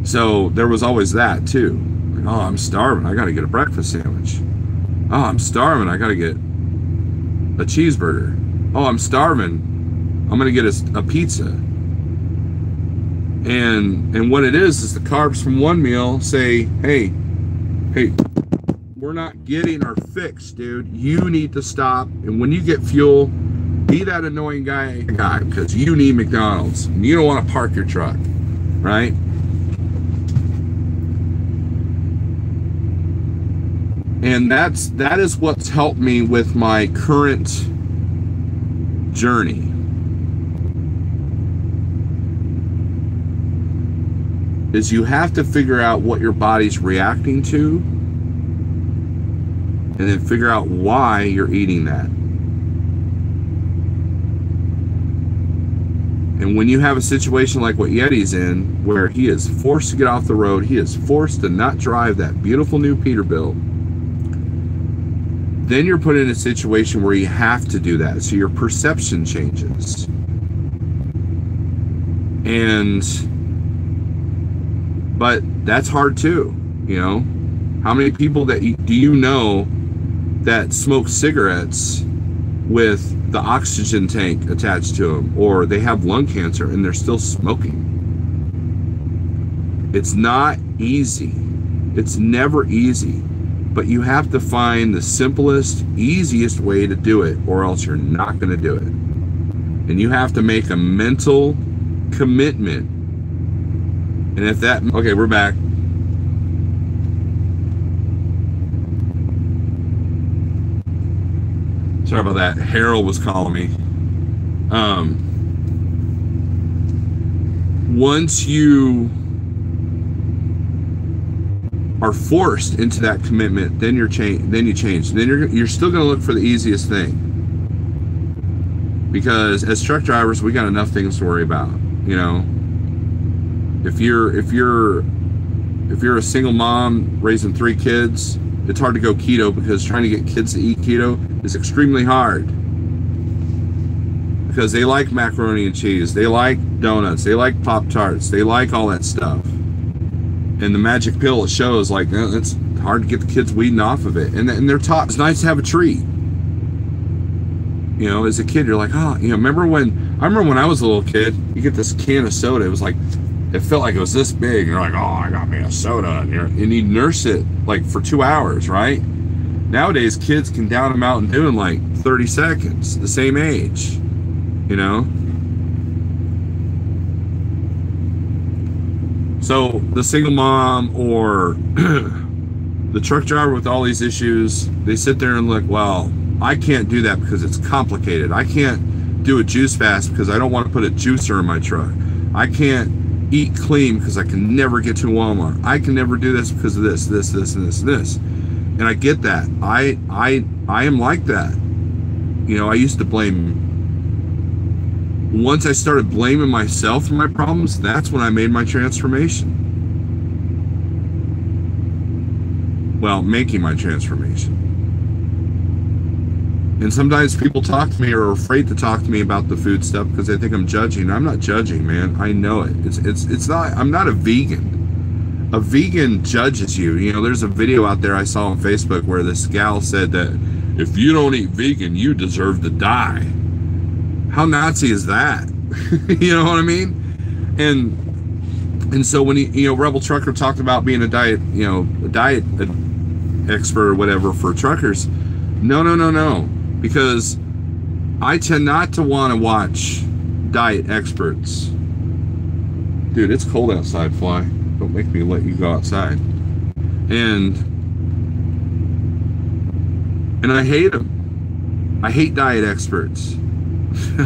So there was always that too. Like, oh, I'm starving, I gotta get a breakfast sandwich. Oh, I'm starving, I gotta get a cheeseburger. Oh, I'm starving, I'm gonna get a pizza. And what it is the carbs from one meal say, hey, we're not getting our fix, dude. You need to stop. And when you get fuel, be that annoying guy, because you need McDonald's and you don't want to park your truck, right? And that is what's helped me with my current journey. Is you have to figure out what your body's reacting to, and then figure out why you're eating that. And when you have a situation like what Yeti's in, where he is forced to get off the road, he is forced to not drive that beautiful new Peterbilt, then you're put in a situation where you have to do that. So your perception changes. But that's hard too, you know? How many people do you know that smoke cigarettes with the oxygen tank attached to them, or they have lung cancer and they're still smoking? It's not easy. It's never easy. But you have to find the simplest, easiest way to do it, or else you're not going to do it. And you have to make a mental commitment. And if that... Okay, we're back. Sorry about that. Harold was calling me. Once you are forced into that commitment, then you change. Then you're still going to look for the easiest thing, because as truck drivers, we got enough things to worry about. You know, if you're a single mom raising 3 kids, it's hard to go keto, because trying to get kids to eat keto is extremely hard, because they like macaroni and cheese, they like donuts, they like Pop-Tarts, they like all that stuff. And the magic pill shows like, it's hard to get the kids weeding off of it. And they're taught it's nice to have a treat. You know, as a kid, you're like, oh, you know, I remember when I was a little kid, you get this can of soda. It was like, it felt like it was this big. And you're like, oh, I got me a soda. And you nurse it like for 2 hours, right? Nowadays, kids can down them out in doing like 30 seconds, the same age, you know? So the single mom or the truck driver with all these issues, they sit there and look, well, I can't do that because it's complicated. I can't do a juice fast because I don't want to put a juicer in my truck. I can't eat clean because I can never get to Walmart. I can never do this because of this, and this. And I get that. I am like that. You know, I used to blame. Once I started blaming myself for my problems, that's when I made my transformation. Well, making my transformation. And sometimes people talk to me or are afraid to talk to me about the food stuff because they think I'm judging. I'm not judging, man. I know it. It's not. I'm not a vegan. A vegan judges you. You know, there's a video out there I saw on Facebook where this gal said that if you don't eat vegan, you deserve to die. How Nazi is that? You know what I mean? And so when Rebel Trucker talked about being a diet expert or whatever for truckers, no. Because I tend not to want to watch diet experts. Dude, it's cold outside, Fly. Don't make me let you go outside. And I hate them. I hate diet experts.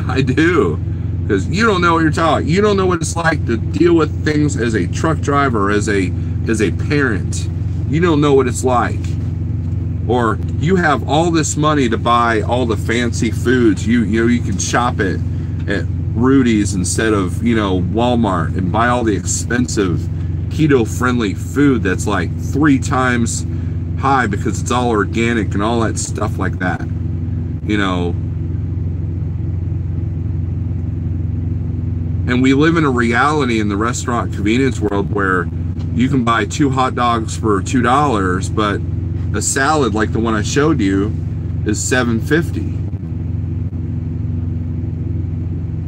I do. Because you don't know what you're talking. You don't know what it's like to deal with things as a truck driver, as a parent. You don't know what it's like. Or you have all this money to buy all the fancy foods. You can shop at Rudy's instead of, Walmart, and buy all the expensive keto-friendly food that's like 3 times high because it's all organic and all that stuff like that. And we live in a reality in the restaurant convenience world where you can buy 2 hot dogs for $2, but a salad like the one I showed you is $7.50.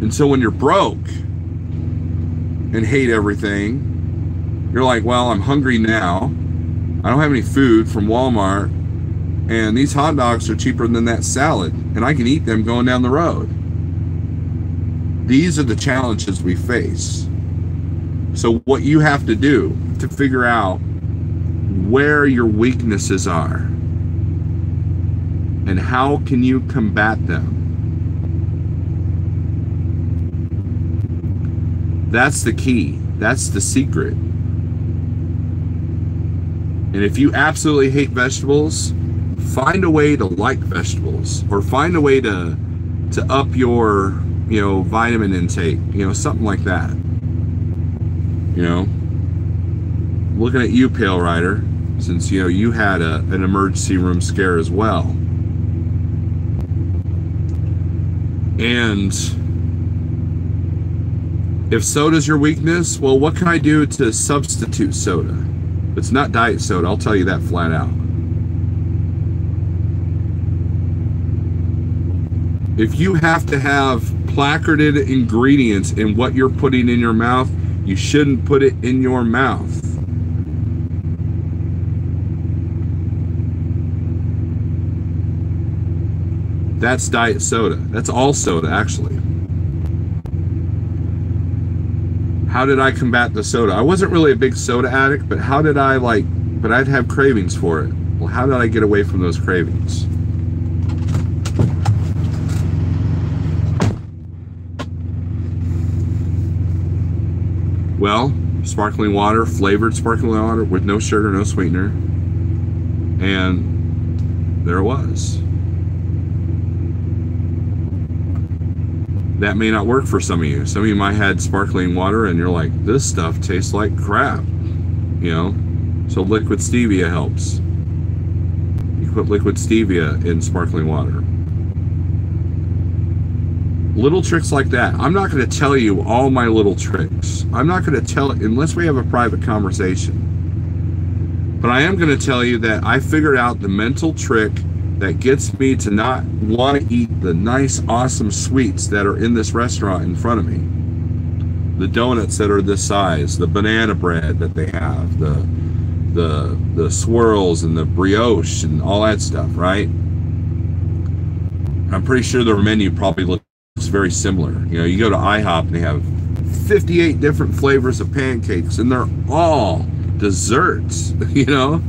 And so when you're broke and hate everything, you're like, well, I'm hungry now. I don't have any food from Walmart, and these hot dogs are cheaper than that salad, and I can eat them going down the road. These are the challenges we face. So what you have to do to figure out where your weaknesses are and how can you combat them. That's the key. That's the secret. And if you absolutely hate vegetables, find a way to like vegetables, or find a way to up your vitamin intake, something like that. Looking at you, Pale Rider, since you had an emergency room scare as well. And if soda's your weakness, well, what can I do to substitute soda? It's not diet soda, I'll tell you that flat out. If you have to have placarded ingredients in what you're putting in your mouth, you shouldn't put it in your mouth. That's diet soda. That's all soda, actually. How did I combat the soda? I wasn't really a big soda addict, but how did I but I'd have cravings for it. Well, how did I get away from those cravings? Well, sparkling water, flavored sparkling water with no sugar, no sweetener. And there it was. That may not work for some of you. Some of you might have had sparkling water and you're like, this stuff tastes like crap. So liquid stevia helps. You put liquid stevia in sparkling water. Little tricks like that. I'm not going to tell you all my little tricks. I'm not going to tell it unless we have a private conversation. But I am going to tell you that I figured out the mental trick that gets me to not want to eat the nice, awesome sweets that are in this restaurant in front of me. The donuts that are this size, the banana bread that they have, the swirls and the brioche and all that stuff, right? I'm pretty sure their menu probably looks very similar. You know, you go to IHOP and they have 58 different flavors of pancakes, and they're all desserts, you know?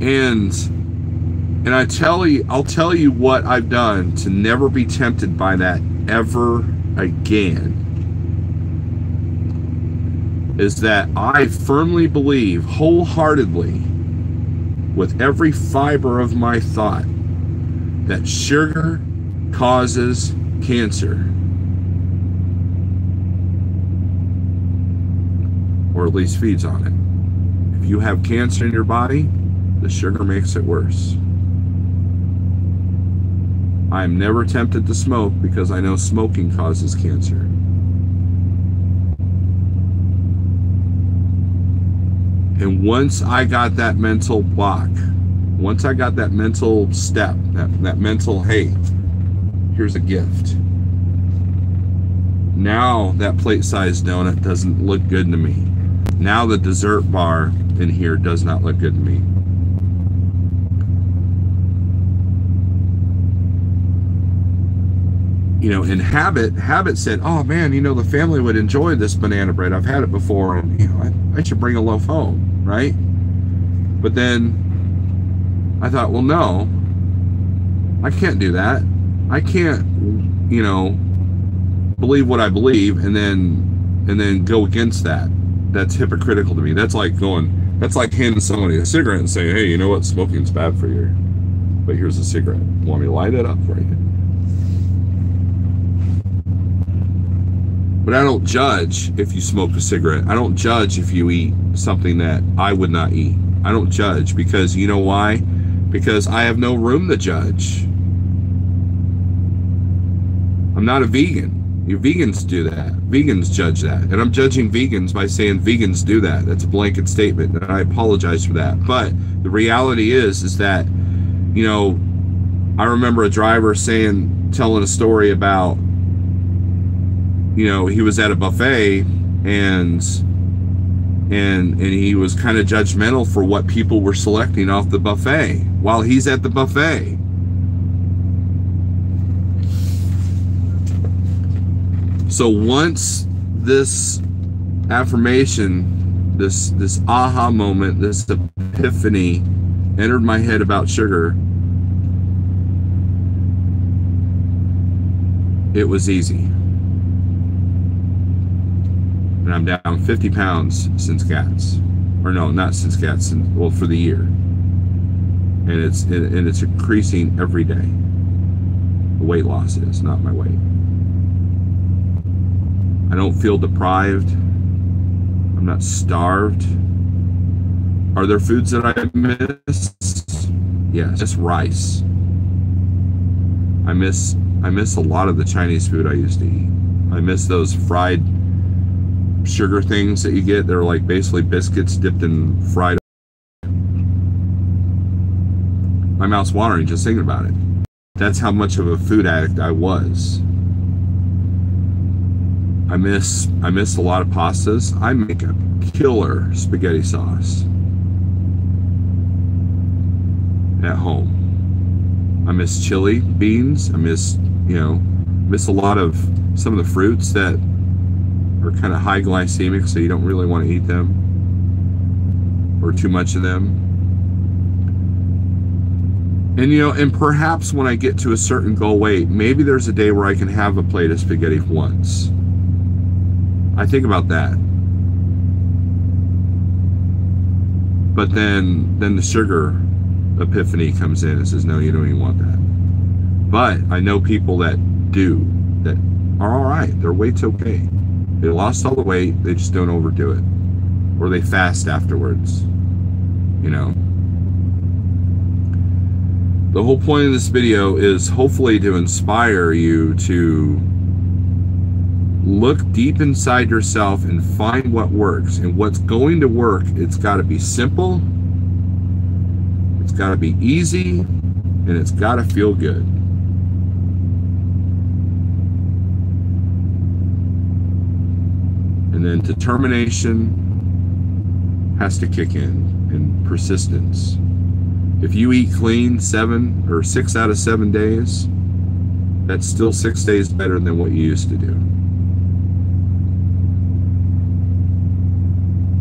And I'll tell you what I've done to never be tempted by that ever again, is that I firmly believe wholeheartedly with every fiber of my thought that sugar causes cancer, or at least feeds on it. If you have cancer in your body, the sugar makes it worse. I'm never tempted to smoke because I know smoking causes cancer. And once I got that mental block, once I got that mental step, that mental, hey, here's a gift. Now that plate-sized donut doesn't look good to me. Now the dessert bar in here does not look good to me. You know, and Habit said, oh man, you know, the family would enjoy this banana bread. I've had it before, and you know, I should bring a loaf home, right? But then I thought, well, no, I can't do that. I can't, you know, believe what I believe and then go against that. That's hypocritical to me. That's like handing somebody a cigarette and saying, hey, you know what, smoking's bad for you, but here's a cigarette. Want me to light it up for you? But I don't judge if you smoke a cigarette. I don't judge if you eat something that I would not eat. I don't judge, because you know why? Because I have no room to judge. I'm not a vegan. You vegans do that. Vegans judge that. And I'm judging vegans by saying vegans do that. That's a blanket statement, and I apologize for that. But the reality is that, you know, I remember a driver telling a story about, you know, he was at a buffet and he was kind of judgmental for what people were selecting off the buffet while he's at the buffet. So once this affirmation, this aha moment, this epiphany entered my head about sugar, it was easy. And I'm down 50 pounds since GATS. Or no, not since GATS, well, for the year. And it's increasing every day. The weight loss is, not my weight. I don't feel deprived. I'm not starved. Are there foods that I miss? Yes, just rice. I miss a lot of the Chinese food I used to eat. I miss those fried sugar things that you get. They're like basically biscuits dipped in fried. My mouth's watering just thinking about it. That's how much of a food addict I was. I miss a lot of pastas. I make a killer spaghetti sauce at home. I miss chili beans. I miss a lot of some of the fruits that are kind of high glycemic, so you don't really want to eat them or too much of them. And and perhaps when I get to a certain goal weight, maybe there's a day where I can have a plate of spaghetti once. I think about that. But then the sugar epiphany comes in and says, no, you don't even want that. But I know people that do, that are all right. Their weight's okay. They lost all the weight, they just don't overdo it. Or they fast afterwards. The whole point of this video is hopefully to inspire you to Look deep inside yourself and find what works. And what's going to work, it's got to be simple, it's got to be easy, and it's got to feel good. And then determination has to kick in, and persistence. If you eat clean 7 or 6 out of 7 days, that's still 6 days better than what you used to do.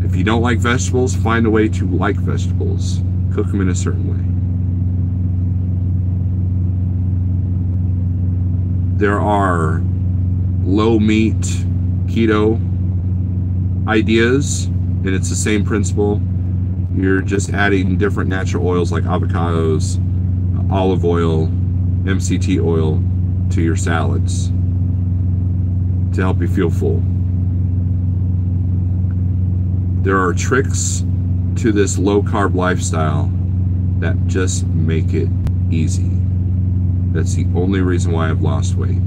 If you don't like vegetables, find a way to like vegetables. Cook them in a certain way. There are low meat, keto ideas, and it's the same principle. You're just adding different natural oils like avocados, olive oil, MCT oil to your salads to help you feel full. There are tricks to this low-carb lifestyle that just make it easy. That's the only reason why I've lost weight,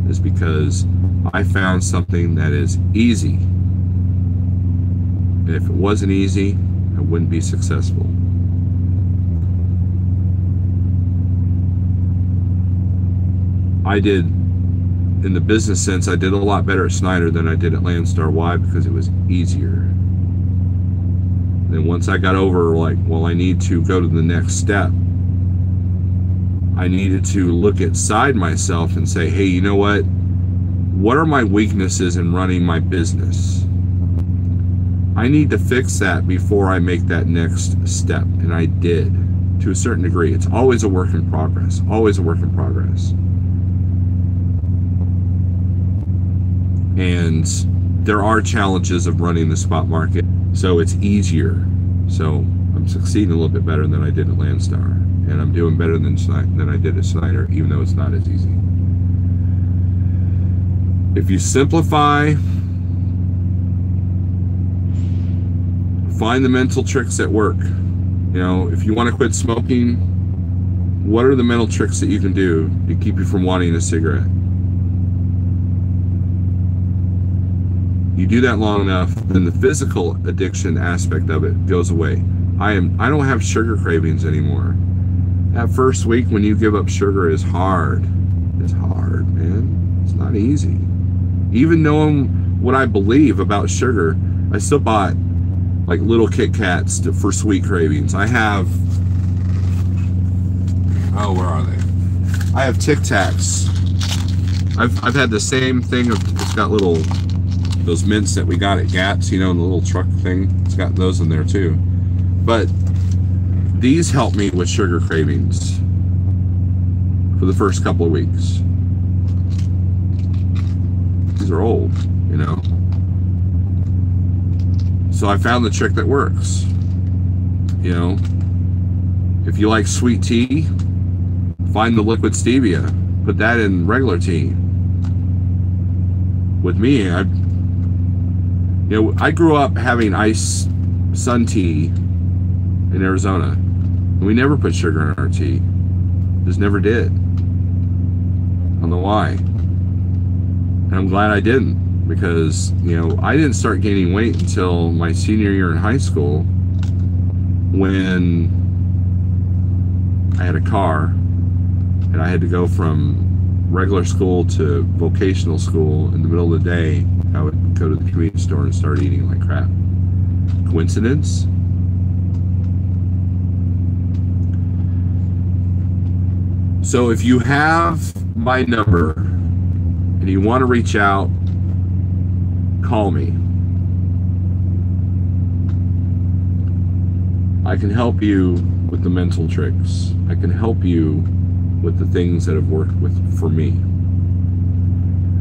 is because I found something that is easy. And if it wasn't easy, I wouldn't be successful. I did, in the business sense, I did a lot better at Snyder than I did at Landstar. Why? Because it was easier. Then once I got over, like, well, I need to go to the next step, I needed to look inside myself and say, hey, you know what? What are my weaknesses in running my business? I need to fix that before I make that next step. And I did, to a certain degree. It's always a work in progress, always a work in progress. And there are challenges of running the spot market, so it's easier. So I'm succeeding a little bit better than I did at Landstar, and I'm doing better than I did at Snyder, even though it's not as easy. If you simplify, find the mental tricks that work. You know, if you want to quit smoking, what are the mental tricks that you can do to keep you from wanting a cigarette? You do that long enough, then the physical addiction aspect of it goes away. I don't have sugar cravings anymore. That first week when you give up sugar is hard. It's hard, man. It's not easy. Even knowing what I believe about sugar, I still bought like little Kit Kats for sweet cravings. I have, oh, where are they? I have Tic Tacs. I've had the same thing of, it's got little, those mints that we got at Gats, you know, in the little truck thing. It's got those in there too. But these help me with sugar cravings for the first couple of weeks. These are old, you know. So I found the trick that works. You know, if you like sweet tea, find the liquid stevia. Put that in regular tea. With me, I grew up having ice sun tea in Arizona. And we never put sugar in our tea. Just never did. I don't know why. And I'm glad I didn't, because, you know, I didn't start gaining weight until my senior year in high school, when I had a car and I had to go from regular school to vocational school in the middle of the day. I would go to the convenience store and start eating like crap. Coincidence? So if you have my number and you want to reach out, call me. I can help you with the mental tricks. I can help you with the things that have worked for me.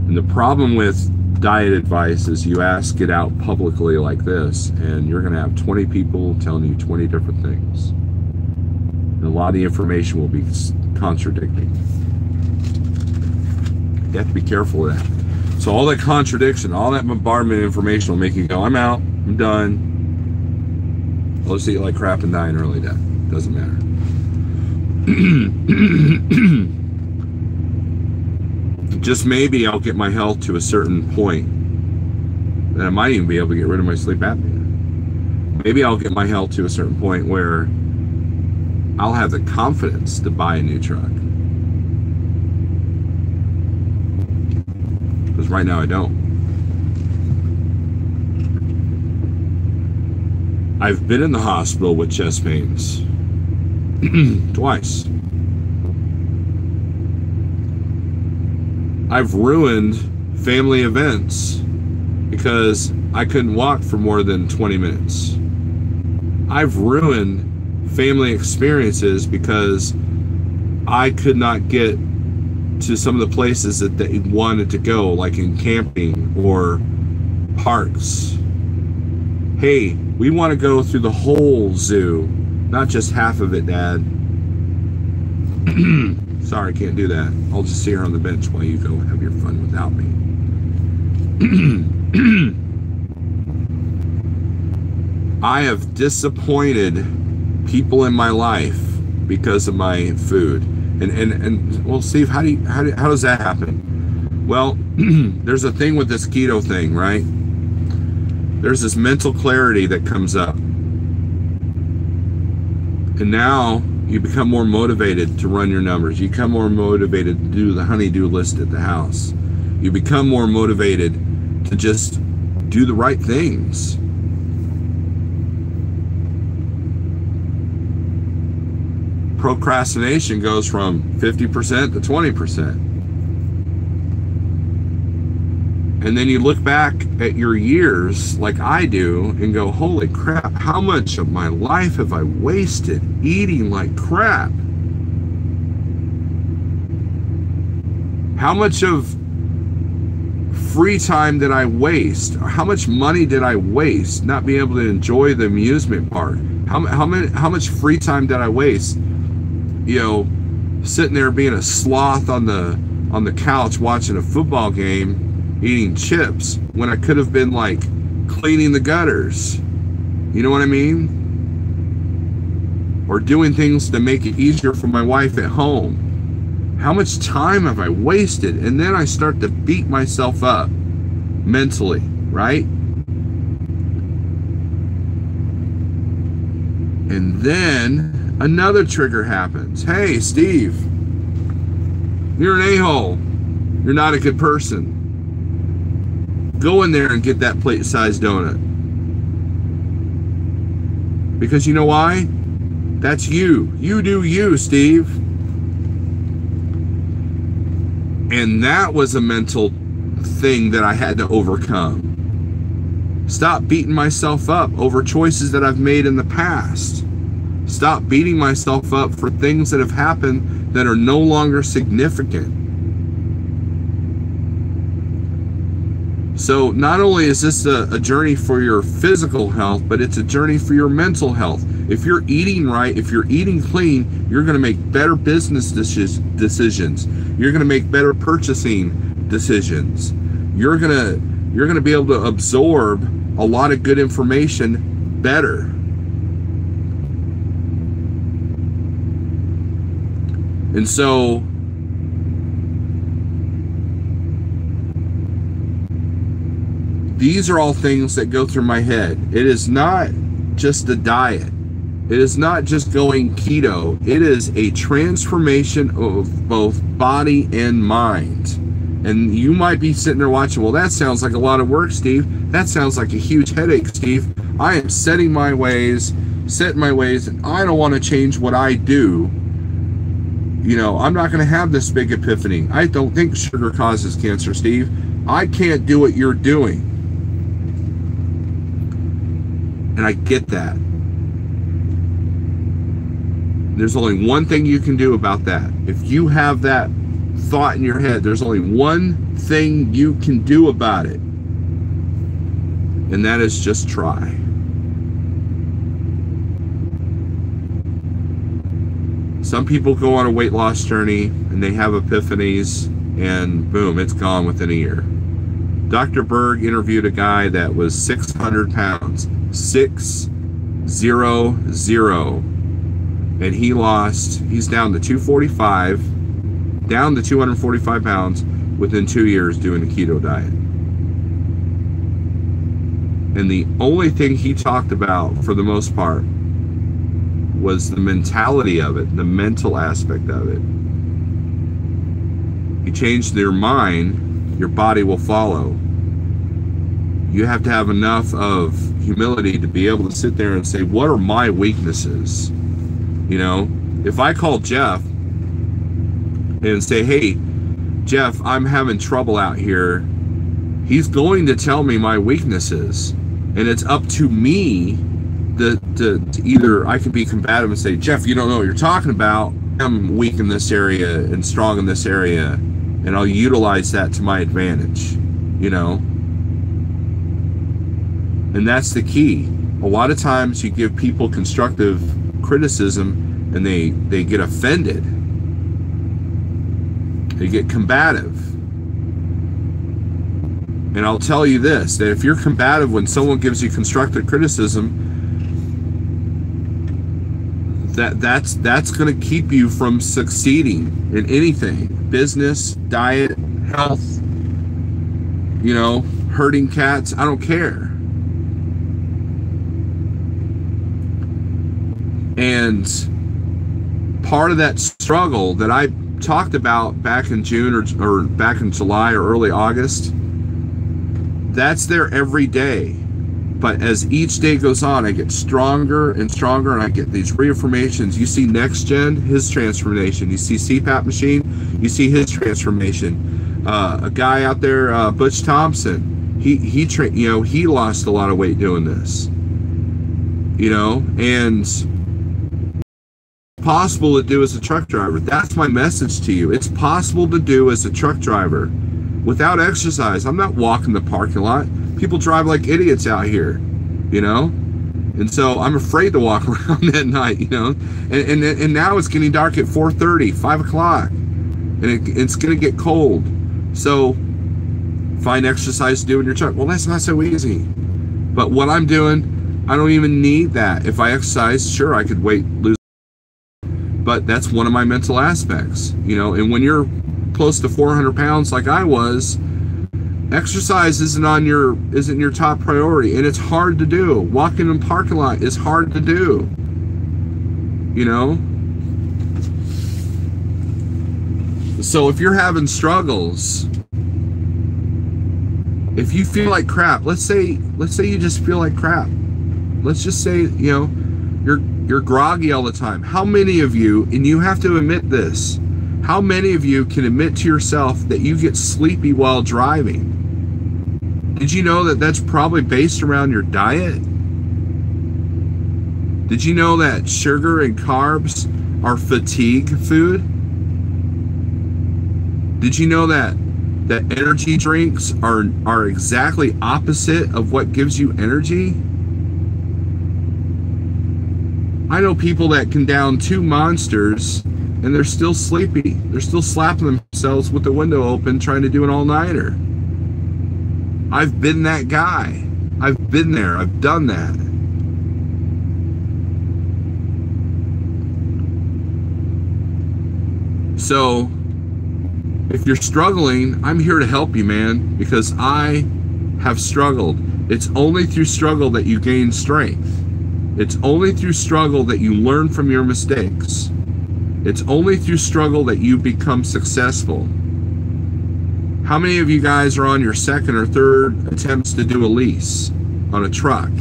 And the problem with diet advice is you ask it out publicly like this, and you're going to have 20 people telling you 20 different things. And a lot of the information will be contradicting. You have to be careful of that. So all that contradiction, all that bombardment of information will make you go, I'm out, I'm done. I'll just eat like crap and die an early death. Doesn't matter. just maybe I'll get my health to a certain point, and I might even be able to get rid of my sleep apnea. Maybe I'll get my health to a certain point where I'll have the confidence to buy a new truck. Because right now I don't. I've been in the hospital with chest pains twice. I've ruined family events because I couldn't walk for more than 20 minutes. I've ruined family experiences because I could not get to some of the places that they wanted to go, like in camping or parks. Hey, we want to go through the whole zoo, not just half of it, Dad. Sorry, can't do that. I'll just sit here on the bench while you go have your fun without me. I have disappointed people in my life because of my food. And well, Steve, how does that happen? Well, there's a thing with this keto thing, right? There's this mental clarity that comes up. And now you become more motivated to run your numbers. You become more motivated to do the honey-do list at the house. You become more motivated to just do the right things. Procrastination goes from 50% to 20%. And then you look back at your years like I do and go, holy crap, how much of my life have I wasted eating like crap? How much of free time did I waste? How much money did I waste not being able to enjoy the amusement park? How much free time did I waste, you know, sitting there being a sloth on the couch watching a football game, eating chips, when I could have been like cleaning the gutters? You know what I mean? Or doing things to make it easier for my wife at home. How much time have I wasted? And then I start to beat myself up mentally, right? And then another trigger happens. Hey, Steve, you're an a-hole. You're not a good person. Go in there and get that plate-sized donut. Because you know why? That's you. You do you, Steve. And that was a mental thing that I had to overcome. Stop beating myself up over choices that I've made in the past. Stop beating myself up for things that have happened that are no longer significant. So not only is this a journey for your physical health, but it's a journey for your mental health. If you're eating right, if you're eating clean, you're going to make better business decisions. You're going to make better purchasing decisions. You're going to be able to absorb a lot of good information better. And so these are all things that go through my head. It is not just a diet. It is not just going keto. It is a transformation of both body and mind. And you might be sitting there watching, well, that sounds like a lot of work, Steve. That sounds like a huge headache, Steve. I am setting my ways, and I don't want to change what I do. You know, I'm not going to have this big epiphany. I don't think sugar causes cancer, Steve. I can't do what you're doing. And I get that. There's only one thing you can do about that. If you have that thought in your head, there's only one thing you can do about it. And that is just try. Some people go on a weight loss journey and they have epiphanies and boom, it's gone within a year. Dr. Berg interviewed a guy that was 600 pounds. 600. And he's down to 245, down to 245 pounds within 2 years doing a keto diet. And the only thing he talked about, for the most part, was the mentality of it, the mental aspect of it. You change your mind, your body will follow. You have to have enough of humility to be able to sit there and say, what are my weaknesses? You know, if I call Jeff and say, hey, Jeff, I'm having trouble out here, he's going to tell me my weaknesses. And it's up to me to either, I can be combative and say, Jeff, you don't know what you're talking about. I'm weak in this area and strong in this area, and I'll utilize that to my advantage, you know? And that's the key. A lot of times you give people constructive criticism and they get offended. They get combative. And I'll tell you this, that if you're combative when someone gives you constructive criticism, that's going to keep you from succeeding in anything. Business, diet, health, you know, herding cats, I don't care. And part of that struggle that I talked about back in June or back in July or early August, that's there every day. But as each day goes on, I get stronger and stronger, and I get these reaffirmations. You see Next Gen, his transformation. You see CPAP machine, you see his transformation. A guy out there, Butch Thompson, he lost a lot of weight doing this. You know, and possible to do as a truck driver. That's my message to you. It's possible to do as a truck driver without exercise. I'm not walking the parking lot. People drive like idiots out here, you know? And so I'm afraid to walk around at night, you know? And now it's getting dark at 4:30, 5 o'clock. And it's going to get cold. So find exercise to do in your truck. Well, that's not so easy. But what I'm doing, I don't even need that. If I exercise, sure, I could lose. But that's one of my mental aspects, you know? And when you're close to 400 pounds like I was, exercise isn't your top priority, and it's hard to do. Walking in a parking lot is hard to do, you know? So if you're having struggles, if you feel like crap, let's say you just feel like crap. Let's just say, you know, you're groggy all the time. How many of you, and you have to admit this, how many of you can admit to yourself that you get sleepy while driving? Did you know that that's probably based around your diet? Did you know that sugar and carbs are fatigue food? Did you know that energy drinks are exactly opposite of what gives you energy? I know people that can down 2 monsters and they're still sleepy. They're still slapping themselves with the window open trying to do an all-nighter. I've been that guy. I've been there. I've done that. So if you're struggling, I'm here to help you, man, because I have struggled. It's only through struggle that you gain strength. It's only through struggle that you learn from your mistakes. It's only through struggle that you become successful. How many of you guys are on your second or third attempts to do a lease on a truck?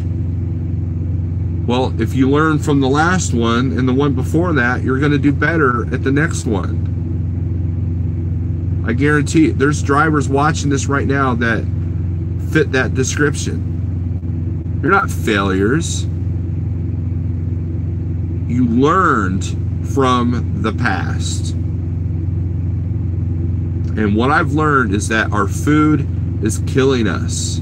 Well, if you learn from the last one and the one before that, you're going to do better at the next one. I guarantee it. There's drivers watching this right now that fit that description. You're not failures. You learned from the past. And what I've learned is that our food is killing us.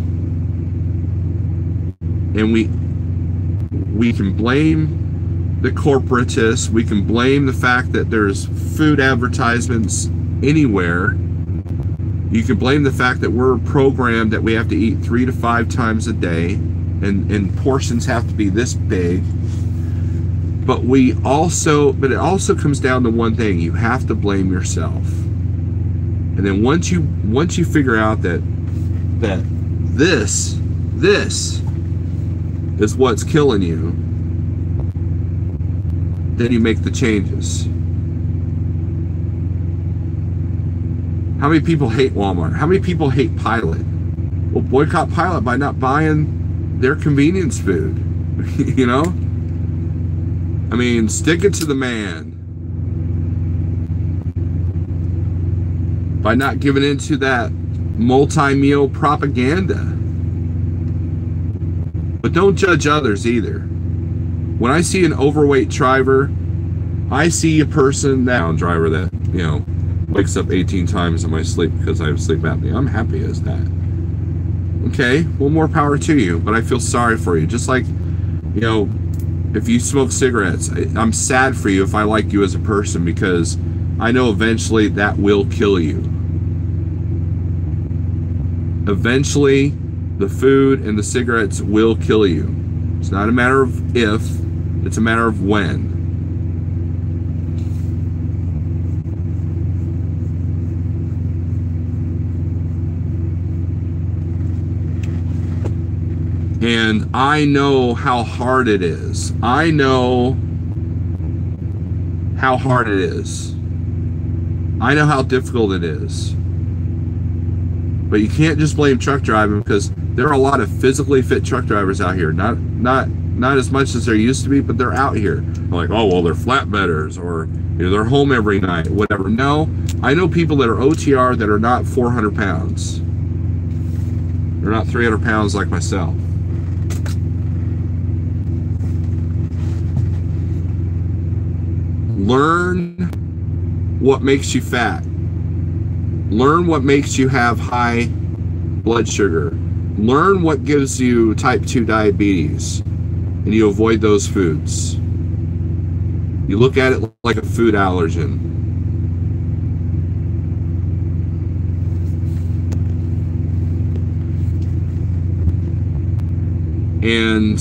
And we can blame the corporatists. We can blame the fact that there's food advertisements anywhere. You can blame the fact that we're programmed that we have to eat 3 to 5 times a day, and portions have to be this big. But it also comes down to one thing: you have to blame yourself. And then once you figure out that this is what's killing you, then you make the changes. How many people hate Walmart? How many people hate Pilot? Well, boycott Pilot by not buying their convenience food. You know? I mean, stick it to the man. By not giving into that multi-meal propaganda. But don't judge others either. When I see an overweight driver, I see a person, that driver that, you know, wakes up 18 times in my sleep because I have sleep apnea. I'm happy as that. Okay, well, more power to you, but I feel sorry for you. Just like, you know, if you smoke cigarettes, I'm sad for you if I like you as a person, because I know eventually that will kill you. Eventually, the food and the cigarettes will kill you. It's not a matter of if, it's a matter of when. And I know how hard it is. I know how hard it is. I know how difficult it is. But you can't just blame truck driving, because there are a lot of physically fit truck drivers out here. Not as much as there used to be, but they're out here. They're like, oh, well, they're flatbedders, or, you know, they're home every night, whatever. No, I know people that are OTR that are not 400 pounds. They're not 300 pounds like myself. Learn what makes you fat. Learn what makes you have high blood sugar. Learn what gives you type 2 diabetes, and you avoid those foods. You look at it like a food allergen. And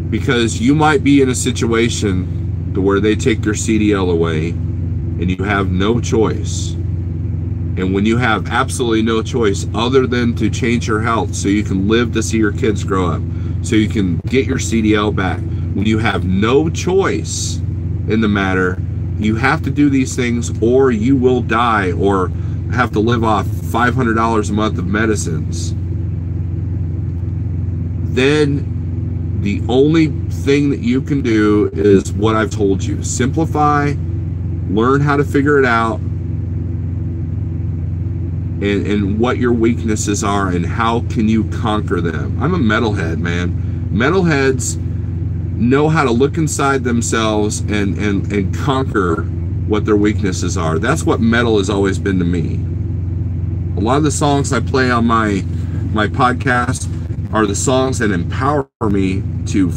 because you might be in a situation to where they take your CDL away and you have no choice. And when you have absolutely no choice other than to change your health so you can live to see your kids grow up, so you can get your CDL back, when you have no choice in the matter, you have to do these things or you will die or have to live off $500 a month of medicines. Then the only thing that you can do is what I've told you. Simplify, learn how to figure it out, and what your weaknesses are and how can you conquer them. I'm a metalhead, man. Metalheads know how to look inside themselves and conquer what their weaknesses are. That's what metal has always been to me. A lot of the songs I play on my podcast are the songs that empower me to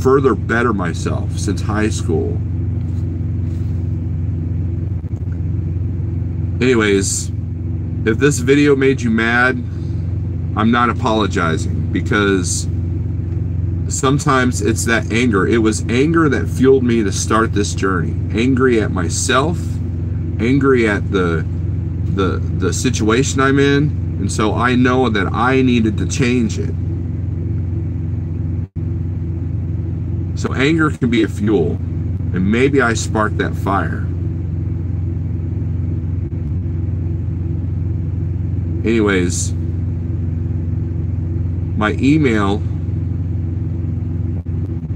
further better myself since high school. Anyways, if this video made you mad, I'm not apologizing, because sometimes it's that anger. It was anger that fueled me to start this journey. Angry at myself, angry at the situation I'm in, and so I know that I needed to change it. So anger can be a fuel, and maybe I sparked that fire. Anyways, my email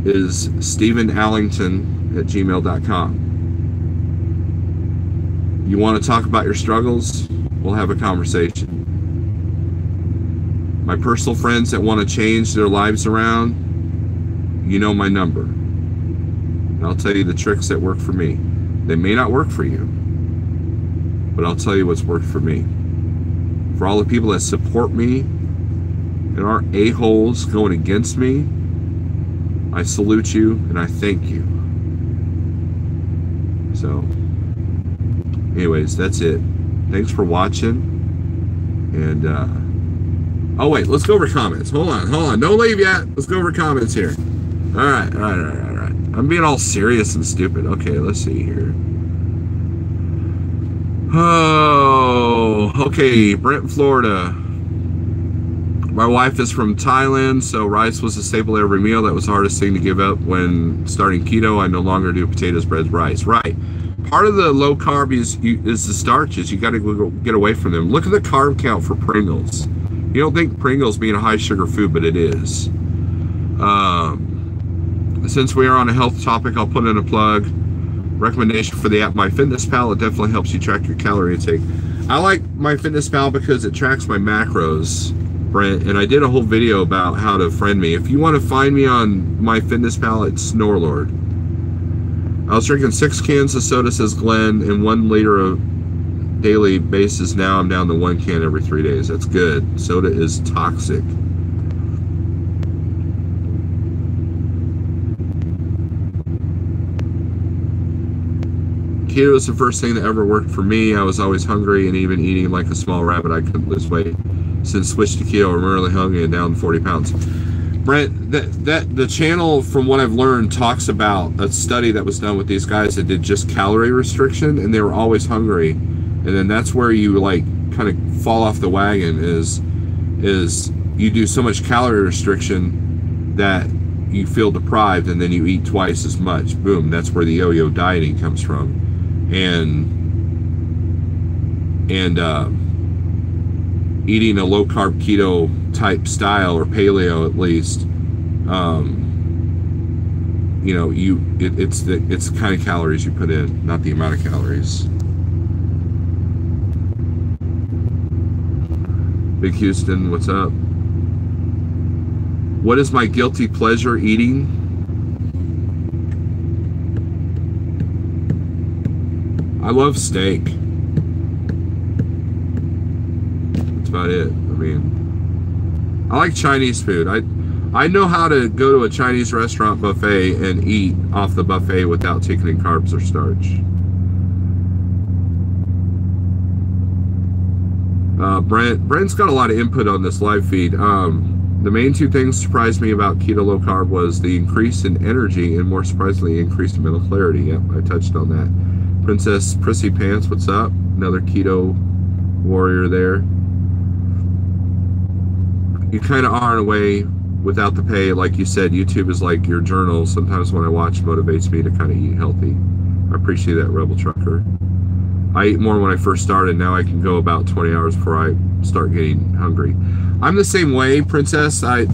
is stevenallington@gmail.com. You want to talk about your struggles? We'll have a conversation. My personal friends that want to change their lives around, you know my number. And I'll tell you the tricks that work for me. They may not work for you, but I'll tell you what's worked for me. For all the people that support me and aren't a-holes going against me, I salute you and I thank you. So, anyways, that's it. Thanks for watching. And, oh wait, let's go over comments. Hold on. Don't leave yet. Let's go over comments here. All right. I'm being all serious and stupid. Okay, let's see here. Oh, okay. Brent, Florida. My wife is from Thailand, so rice was a staple at every meal. That was the hardest thing to give up when starting keto. I no longer do potatoes, bread, rice. Right. Part of the low carb is the starches. You got to get away from them. Look at the carb count for Pringles. You don't think Pringles being a high sugar food, but it is. Since we are on a health topic, I'll put in a plug. Recommendation for the app MyFitnessPal. It definitely helps you track your calorie intake. I like MyFitnessPal because it tracks my macros, Brent, and I did a whole video about how to friend me. If you want to find me on MyFitnessPal, it's Snorlord. I was drinking 6 cans of soda, says Glenn, and 1 liter of daily basis. Now I'm down to 1 can every 3 days. That's good. Soda is toxic. Keto was the first thing that ever worked for me. I was always hungry and even eating like a small rabbit. I couldn't lose weight. Since switched to keto, I'm really hungry and down 40 pounds. Brent, the channel, from what I've learned, talks about a study that was done with these guys that did just calorie restriction, and they were always hungry. And then that's where you like kind of fall off the wagon is you do so much calorie restriction that you feel deprived, and then you eat twice as much. Boom, that's where the yo-yo dieting comes from. And eating a low carb keto type style, or paleo at least, you know, it's the kind of calories you put in, not the amount of calories. Big Houston, what's up? What is my guilty pleasure eating? I love steak. That's about it. I mean, I like Chinese food. I know how to go to a Chinese restaurant buffet and eat off the buffet without taking in carbs or starch. Brent's got a lot of input on this live feed. The main 2 things surprised me about keto low carb was the increase in energy and, more surprisingly, increased mental clarity. Yep, I touched on that. Princess Prissy Pants, what's up? Another keto warrior there. You kind of are in a way without the pay. Like you said, YouTube is like your journal. Sometimes when I watch, motivates me to kind of eat healthy. I appreciate that, Rebel Trucker. I ate more when I first started. Now I can go about 20 hours before I start getting hungry. I'm the same way, Princess. I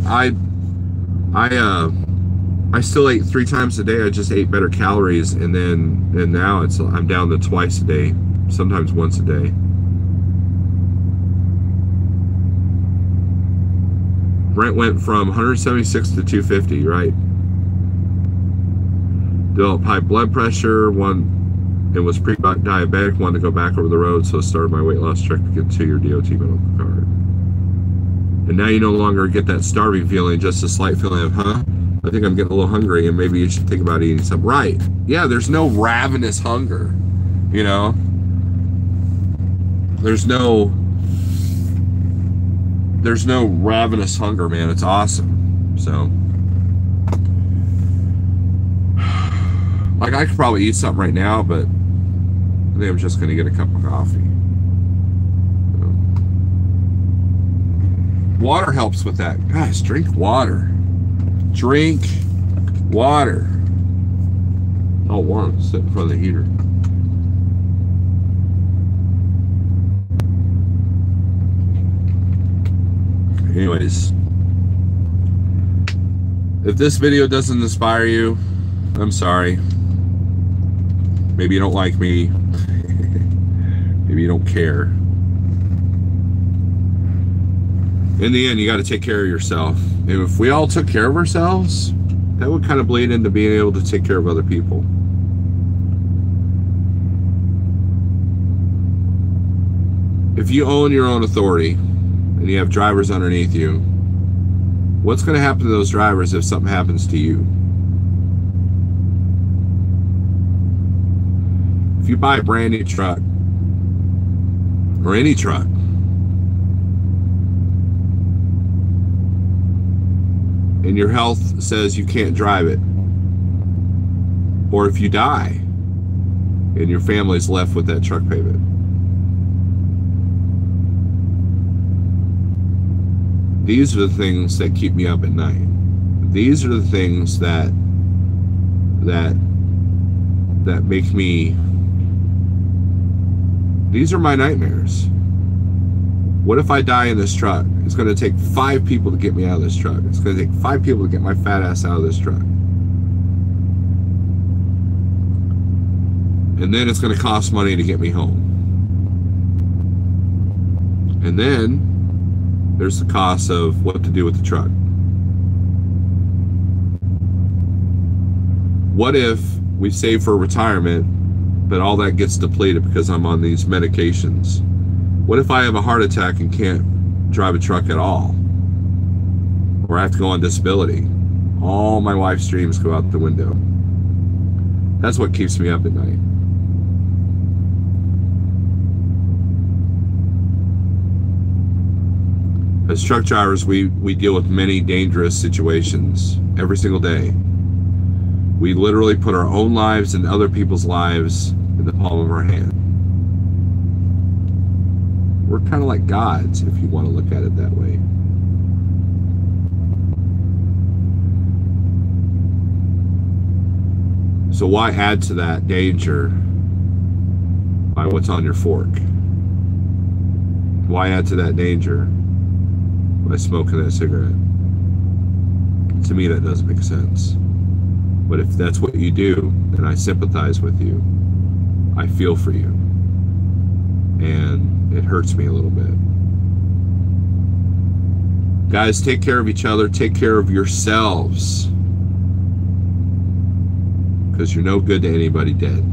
still ate 3 times a day. I just ate better calories, and now I'm down to twice a day, sometimes once a day. Brent went from 176 to 250, right? Developed high blood pressure, and was pre-diabetic, wanted to go back over the road, so I started my weight loss trek to get to your DOT medical card. And now you no longer get that starving feeling, just a slight feeling of, I think I'm getting a little hungry, and maybe you should think about eating something. Right. Yeah, there's no ravenous hunger, you know? There's no ravenous hunger, man. It's awesome. So, like, I could probably eat something right now, but I think I'm just going to get a cup of coffee. Water helps with that. Guys, drink water. Drink water. Oh, warm. Sit in front of the heater. Anyways, if this video doesn't inspire you, I'm sorry. Maybe you don't like me. Maybe you don't care. In the end, you got to take care of yourself. And if we all took care of ourselves, that would kind of bleed into being able to take care of other people. If you own your own authority and you have drivers underneath you, what's going to happen to those drivers if something happens to you? If you buy a brand new truck, or any truck, and your health says you can't drive it, or if you die and your family's left with that truck payment, These are the things that keep me up at night. These are the things that make me, these are my nightmares. What if I die in this truck? It's going to take 5 people to get me out of this truck. It's going to take 5 people to get my fat ass out of this truck. And then it's going to cost money to get me home. And then there's the cost of what to do with the truck. What if we save for retirement, but all that gets depleted because I'm on these medications? What if I have a heart attack and can't drive a truck at all? Or I have to go on disability? All my wife's dreams go out the window. That's what keeps me up at night. As truck drivers, we deal with many dangerous situations every single day. We literally put our own lives and other people's lives in the palm of our hand. We're kind of like gods, if you want to look at it that way. So why add to that danger by what's on your fork? Why add to that danger by smoking that cigarette? To me, that doesn't make sense. But if that's what you do, then I sympathize with you. I feel for you. And it hurts me a little bit. Guys, take care of each other. Take care of yourselves. Because you're no good to anybody dead.